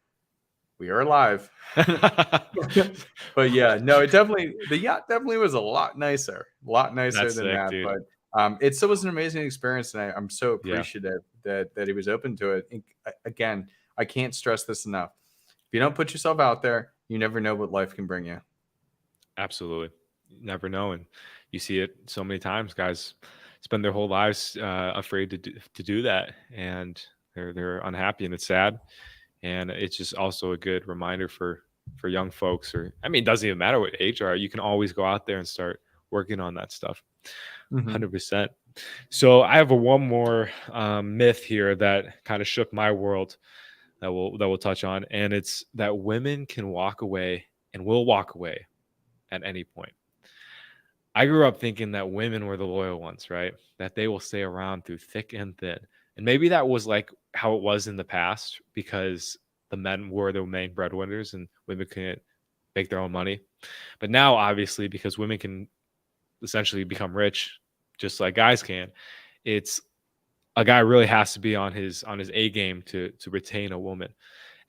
we are alive. But yeah, no, the yacht definitely was a lot nicer That's than sick, that. dude. But it still was an amazing experience, and I'm so Yeah, appreciative that he was open to it. And again, I can't stress this enough. If you don't put yourself out there, you never know what life can bring you. absolutely. You never know, and you see it so many times. Guys spend their whole lives afraid to do that, and they're unhappy, and it's sad. And it's just also a good reminder for young folks, or I mean, it doesn't even matter what age you are. You can always go out there and start working on that stuff. Mm-hmm. 100%. So I have one more myth here that kind of shook my world that we'll touch on, and it's that women can walk away and will walk away at any point. I grew up thinking that women were the loyal ones, right? That they will stay around through thick and thin. And maybe that was like how it was in the past because the men were the main breadwinners and women couldn't make their own money. But now, obviously, because women can essentially become rich just like guys can, it's a guy really has to be on his A game to retain a woman.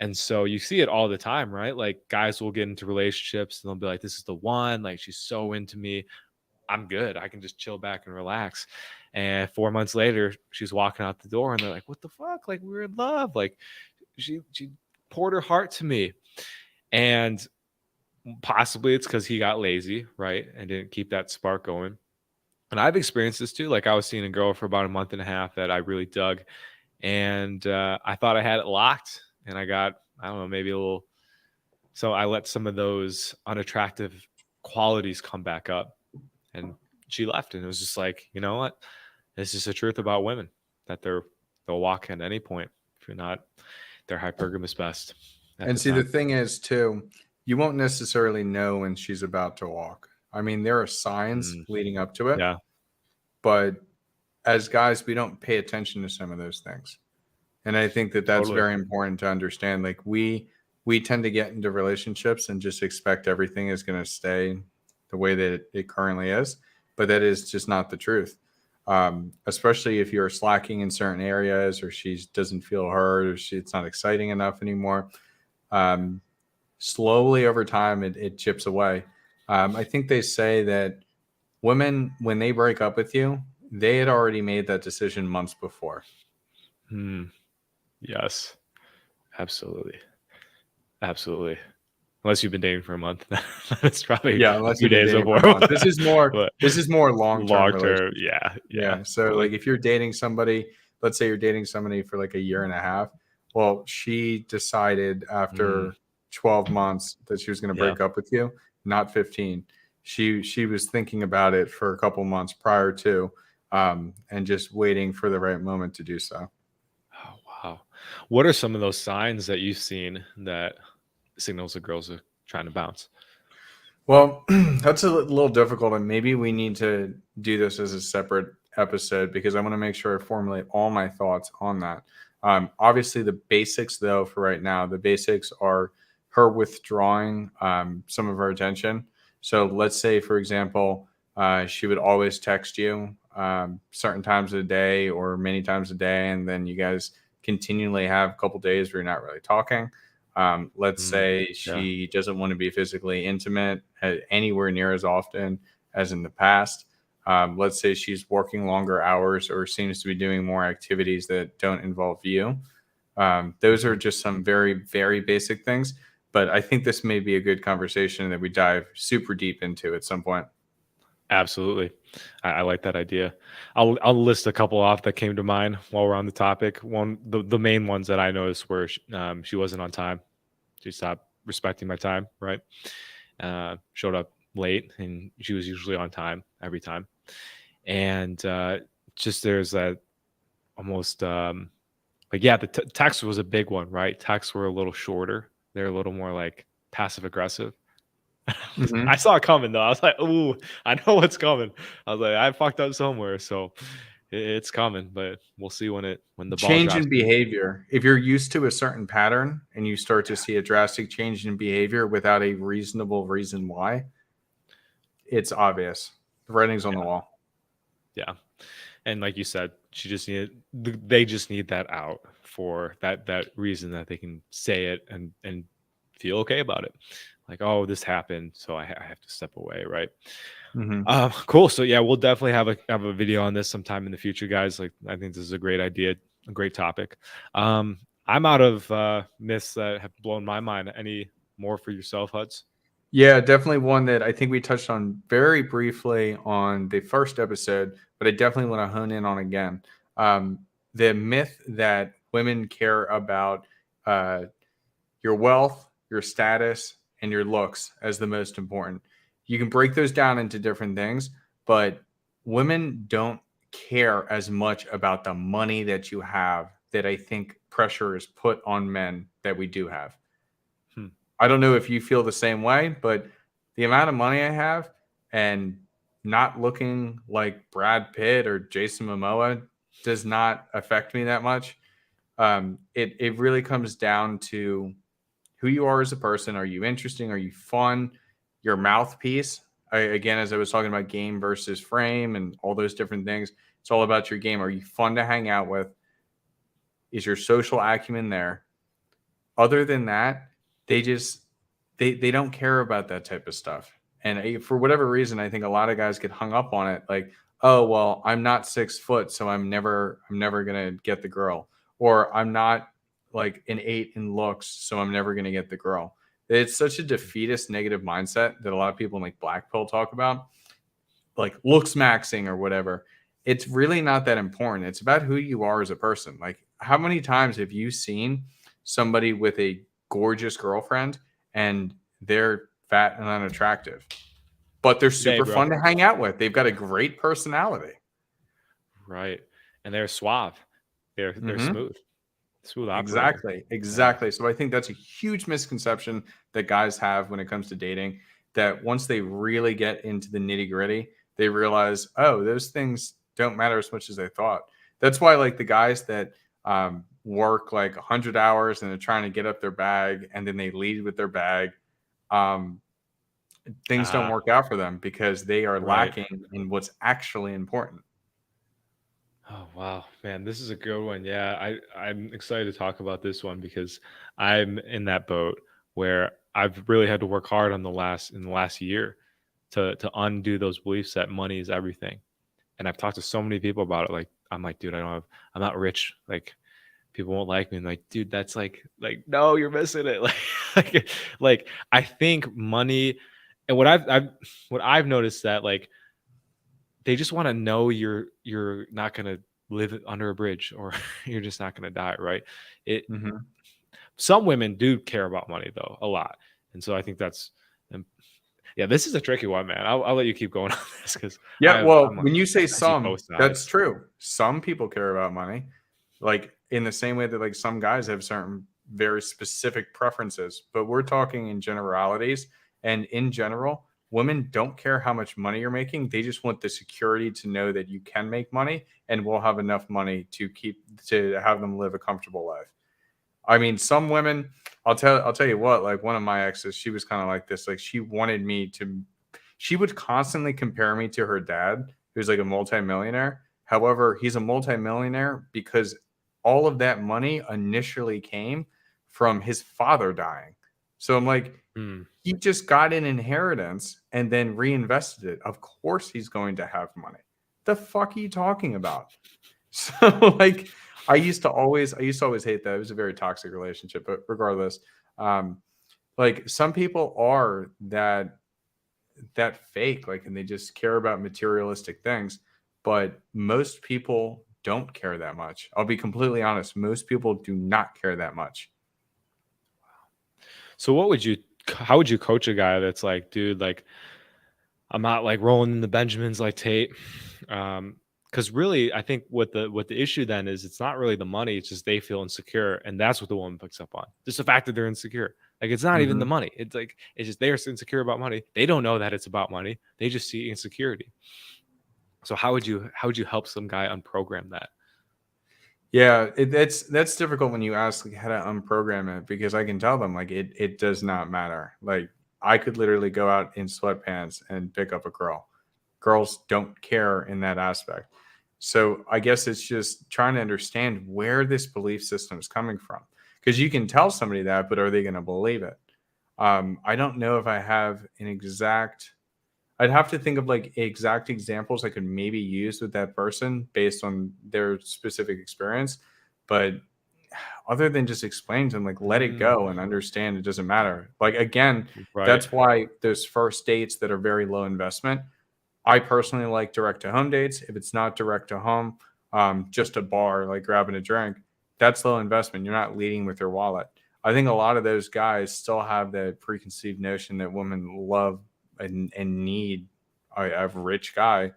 And so you see it all the time, right? Like guys will get into relationships and they'll be like, this is the one, like she's so into me. I'm good. I can just chill back and relax. And 4 months later, she's walking out the door and they're like, what the fuck? Like, we were in love. Like she poured her heart to me. And possibly it's because he got lazy, right? And didn't keep that spark going. And I've experienced this too. Like I was seeing a girl for about a month and a half that I really dug. And I thought I had it locked. And I got, I don't know, maybe a little. So I let some of those unattractive qualities come back up. And she left. And it was just like, you know what? It's just the truth about women that they'll walk at any point. If you're not their hypergamous best. And see, the thing is, too, you won't necessarily know when she's about to walk. I mean, there are signs leading up to it. Yeah. But as guys, we don't pay attention to some of those things. And I think that that's very important to understand. Like we tend to get into relationships and just expect everything is going to stay the way that it currently is. But that is just not the truth. Especially if you're slacking in certain areas or she doesn't feel heard or it's not exciting enough anymore. Slowly over time, it chips away. I think they say that women, when they break up with you, they had already made that decision months before. Yes, absolutely. Absolutely. Unless you've been dating for a month, that's probably unless a few days before. This is more long-term. Yeah. So like if you're dating somebody, let's say you're dating somebody for like a year and a half. Well, she decided after 12 months that she was going to break up with you, not 15. She was thinking about it for a couple months prior to, and just waiting for the right moment to do so. Oh, wow. What are some of those signs that you've seen that signals that girls are trying to bounce? Well, that's a little difficult, and maybe we need to do this as a separate episode because I want to make sure I formulate all my thoughts on that. Obviously, the basics, though, for right now, the basics are her withdrawing some of her attention. So let's say, for example, she would always text you certain times of the day or many times a day, and then you guys continually have a couple days where you're not really talking. Let's say she doesn't want to be physically intimate anywhere near as often as in the past. Let's say she's working longer hours or seems to be doing more activities that don't involve you. Those are just some very, very basic things. But I think this may be a good conversation that we dive super deep into at some point. Absolutely. I like that idea. I'll list a couple off that came to mind while we're on the topic. One, the main ones that I noticed were she wasn't on time. She stopped respecting my time, right? Showed up late and she was usually on time every time. And just there's that almost the text was a big one, right? Texts were a little shorter. They're a little more like passive aggressive. I saw it coming though. I was like, "Ooh, I know what's coming." I was like, "I fucked up somewhere," so it's coming. But we'll see when the ball change drops. in behavior. If you're used to a certain pattern and you start to see a drastic change in behavior without a reasonable reason why, it's obvious. The writing's on the wall. Yeah, and like you said, they just need that out for that reason that they can say it and feel okay about it. Like, oh, this happened, so I have to step away, right? Cool. So yeah, we'll definitely have a video on this sometime in the future, guys. Like, I think this is a great idea, a great topic. I'm out of myths that have blown my mind. Any more for yourself, Huds? Yeah, definitely one that I think we touched on very briefly on the first episode, but I definitely want to hone in on again. The myth that women care about your wealth, your status, and your looks as the most important. You can break those down into different things, but women don't care as much about the money that you have that I think pressure is put on men that we do have. I don't know if you feel the same way, but the amount of money I have and not looking like Brad Pitt or Jason Momoa does not affect me that much. It really comes down to who you are as a person. Are you interesting? Are you fun? Your mouthpiece. Again, as I was talking about game versus frame and all those different things, it's all about your game. Are you fun to hang out with? Is your social acumen there? other than that, they just they don't care about that type of stuff. And for whatever reason, I think a lot of guys get hung up on it, like, oh well, I'm not 6 foot, so I'm never gonna get the girl, or I'm not like an 8 in looks, so I'm never gonna get the girl. It's such a defeatist, negative mindset that a lot of people in like black pill talk about, like looks maxing or whatever. It's really not that important. It's about who you are as a person. Like, how many times have you seen somebody with a gorgeous girlfriend and they're fat and unattractive, but they're Day, super bro. fun to hang out with? They've got a great personality. Right. And they're suave. They're Hmm. smooth operating. Exactly. Yeah. Exactly. So I think that's a huge misconception that guys have when it comes to dating, that once they really get into the nitty gritty, they realize, oh, those things don't matter as much as they thought. That's why, like, the guys that work like 100 hours and they're trying to get up their bag and then they lead with their bag, um, things don't Ah, work out for them because they are right. lacking in what's actually important. Oh wow, man, this is a good one. Yeah, I'm excited to talk about this one because I'm in that boat where I've really had to work hard on the last year to undo those beliefs that money is everything. And I've talked to so many people about it. Like, I'm like, dude, I'm not rich. Like, people won't like me. And like, dude, that's like, no, you're missing it. Like, like I think money, and what I've noticed that like they just want to know you're not gonna live under a bridge or you're just not gonna die, right? It Hmm. Some women do care about money though, a lot. And so I think that's um, yeah, this is a tricky one, man. I'll let you keep going on this because Yeah, well, I'm like, when you say I see some, both that's sides. true. Some people care about money, like in the same way that like some guys have certain very specific preferences, but we're talking in generalities. And in general, women don't care how much money you're making. They just want the security to know that you can make money and will have enough money to have them live a comfortable life. I mean, some women, I'll tell you what, like one of my exes, she was kind of like this. Like, she would constantly compare me to her dad, who's like a multimillionaire. However, he's a multimillionaire because all of that money initially came from his father dying. So I'm like, Hmm. he just got an inheritance and then reinvested it. Of course he's going to have money. The fuck are you talking about? So like, I used to always hate that. It was a very toxic relationship, but regardless, um, like some people are that fake, like, and they just care about materialistic things, but most people don't care that much. I'll be completely honest. Most people do not care that much. So how would you coach a guy that's like, dude, like I'm not like rolling in the Benjamins like Tate. Because really, I think what the issue then is, it's not really the money; it's just they feel insecure, and that's what the woman picks up on. Just the fact that they're insecure. Like, it's not even the Mhm. money. It's like it's just they are insecure about money. They don't know that it's about money. They just see insecurity. So how would you help some guy unprogram that? Yeah, that's difficult when you ask like how to unprogram it, because I can tell them like it does not matter. Like, I could literally go out in sweatpants and pick up a girl. Girls don't care in that aspect. So I guess it's just trying to understand where this belief system is coming from. Because you can tell somebody that, but are they going to believe it? I don't know if I have an exact. I'd have to think of like exact examples I could maybe use with that person based on their specific experience. But other than just explain to them, like, let it Mm, go and understand it doesn't matter. Like, again, right. that's why those first dates that are very low investment, I personally like direct to home dates. If it's not direct to home, just a bar, like grabbing a drink, that's low investment. You're not leading with your wallet. I think a lot of those guys still have that preconceived notion that women love and need a rich guy.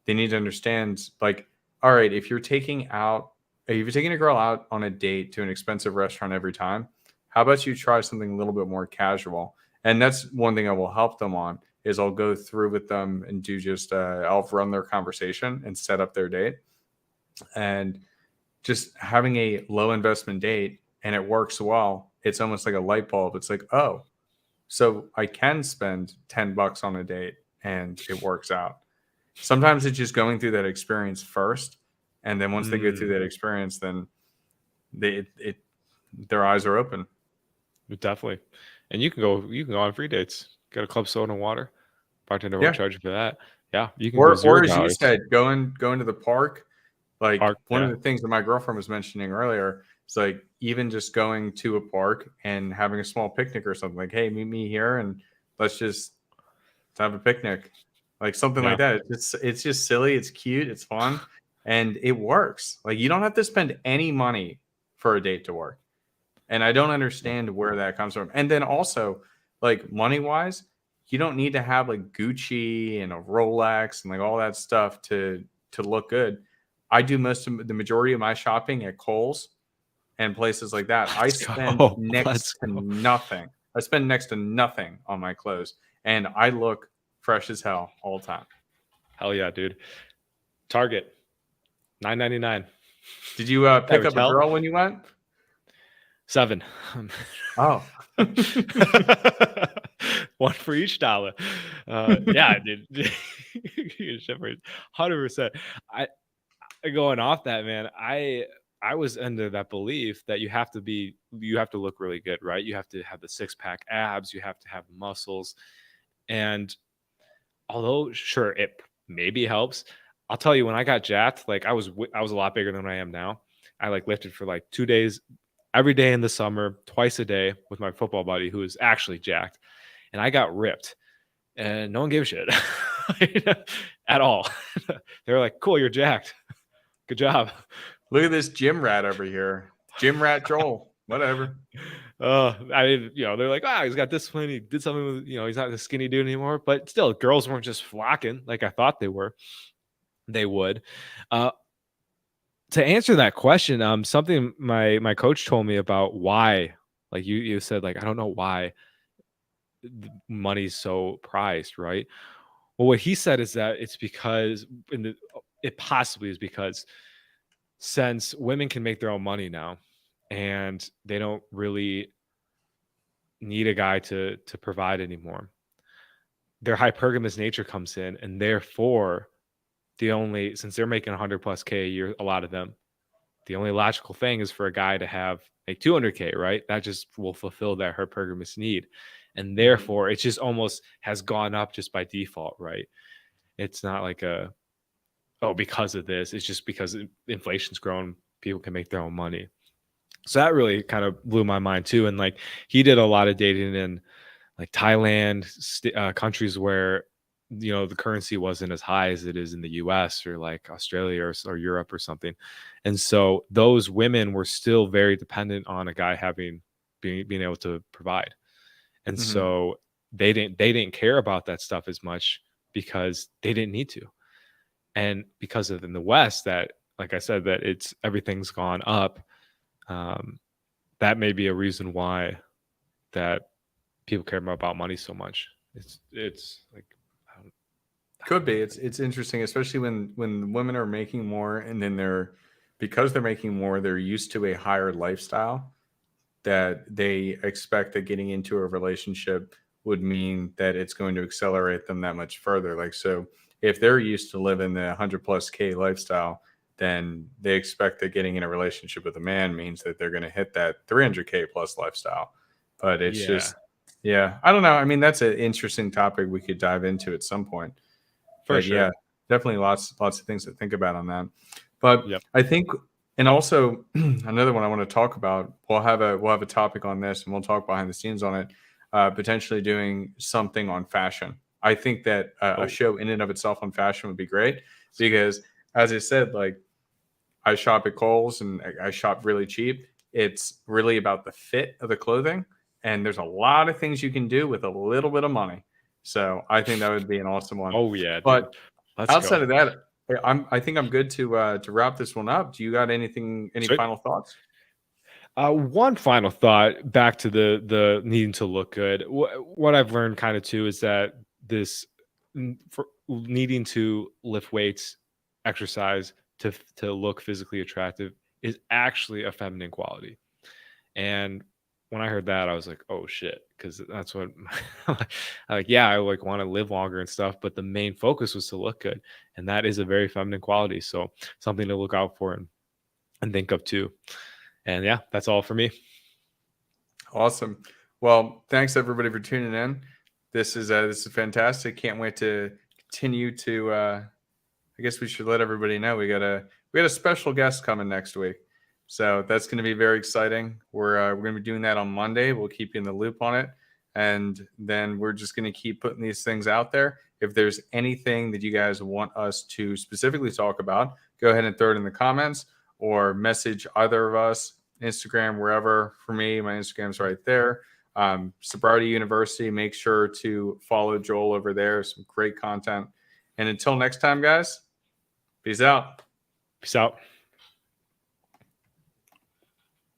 They need to understand, like, all right, if you're taking a girl out on a date to an expensive restaurant every time, how about you try something a little bit more casual? And that's one thing I will help them on, is I'll go through with them and do just I'll run their conversation and set up their date, and just having a low investment date and it works well. It's almost like a light bulb. It's like, oh, so I can spend $10 on a date and it works out. Sometimes it's just going through that experience first, and then once they go through Mm, that experience, then they it their eyes are open. Definitely. And you can go on free dates. Get a club soda and water. Bartender won't Yeah. charge you for that. Yeah, you can go Or as you $0. said, going to the park. Like Park, one of yeah. the things that my girlfriend was mentioning earlier is like even just going to a park and having a small picnic or something. Like, hey, meet me here and let's just have a picnic, like something Yeah. like that. It's just silly, it's cute, it's fun, and it works. Like you don't have to spend any money for a date to work. And I don't understand where that comes from. And then also, like money wise, you don't need to have like Gucci and a Rolex and like all that stuff to look good. I do most of the majority of my shopping at Kohl's and places like that. I Let's spend go. Let's next to go. nothing. I spend next to nothing on my clothes, and I look fresh as hell all the time. Hell yeah, dude. Target, $9.99. Did you pick up a Hotel, girl when you went? $7. Oh, One for each dollar. Yeah, dude. 100%. I going off that, man. I was under that belief that you have to look really good, right? You have to have the six-pack abs, you have to have muscles. And although sure it maybe helps, I'll tell you when I got jacked, like I was a lot bigger than I am now. I like lifted for like 2 days every day in the summer, twice a day with my football buddy who is actually jacked, and I got ripped, and no one gave a shit at all. They were like, "Cool, you're jacked. Good job." look at this gym rat over here, gym rat Joel. Whatever. They're like, he's got discipline. He did something with, he's not a skinny dude anymore. But still, girls weren't just flocking like I thought they were. They would. To answer that question, something my coach told me about why, like you said, like I don't know why money's so prized, right? Well, what he said is that it's because, it possibly is because since women can make their own money now, and they don't really need a guy to provide anymore, their hypergamous nature comes in, and therefore since they're making 100 plus K a year, a lot of them, the only logical thing is for a guy to have like 200K, right? That just will fulfill that hypergamous need. And therefore it just almost has gone up just by default, right? It's not like because of this. It's just because inflation's grown, people can make their own money. So that really kind of blew my mind too. And like he did a lot of dating in like Thailand, countries where the currency wasn't as high as it is in the US or like Australia or Europe or something. And so those women were still very dependent on a guy being able to provide. And so they didn't care about that stuff as much because they didn't need to. And because of in the West that, like I said, that everything's gone up, that may be a reason why that people care more about money so much. It's like Could be. It's interesting, especially when women are making more, and then because they're making more, they're used to a higher lifestyle that they expect that getting into a relationship would mean that it's going to accelerate them that much further. Like, so if they're used to living the 100 plus K lifestyle, then they expect that getting in a relationship with a man means that they're going to hit that 300K plus lifestyle. But it's just, yeah, I don't know. I mean, that's an interesting topic we could dive into at some point. For But sure. yeah, definitely lots of things to think about on that. But Yep. I think, and also another one I want to talk about. We'll have a topic on this, and we'll talk behind the scenes on it. Potentially doing something on fashion. I think that a show in and of itself on fashion would be great because, as I said, like I shop at Kohl's and I shop really cheap. It's really about the fit of the clothing, and there's a lot of things you can do with a little bit of money. So I think that would be an awesome one. Oh yeah, dude. But Let's outside go. of that, I think I'm good to wrap this one up. Do you got any Sweet. final thoughts? One final thought back to the needing to look good. What I've learned kind of too is that this for needing to lift weights, exercise to look physically attractive is actually a feminine quality. And when I heard that, I was like, oh shit, because that's what like, yeah, I like want to live longer and stuff, but the main focus was to look good. And that is a very feminine quality. So something to look out for and think of too. And yeah, that's all for me. Awesome. Well, thanks everybody for tuning in. This is fantastic. Can't wait to continue to. I guess we should let everybody know we got a special guest coming next week, so that's going to be very exciting. We're going to be doing that on Monday. We'll keep you in the loop on it, and then we're just going to keep putting these things out there. If there's anything that you guys want us to specifically talk about, go ahead and throw it in the comments or message either of us, Instagram, wherever. For me, my Instagram's right there. Sobriety University. Make sure to follow Joel over there. Some great content. And until next time, guys, peace out. Peace out.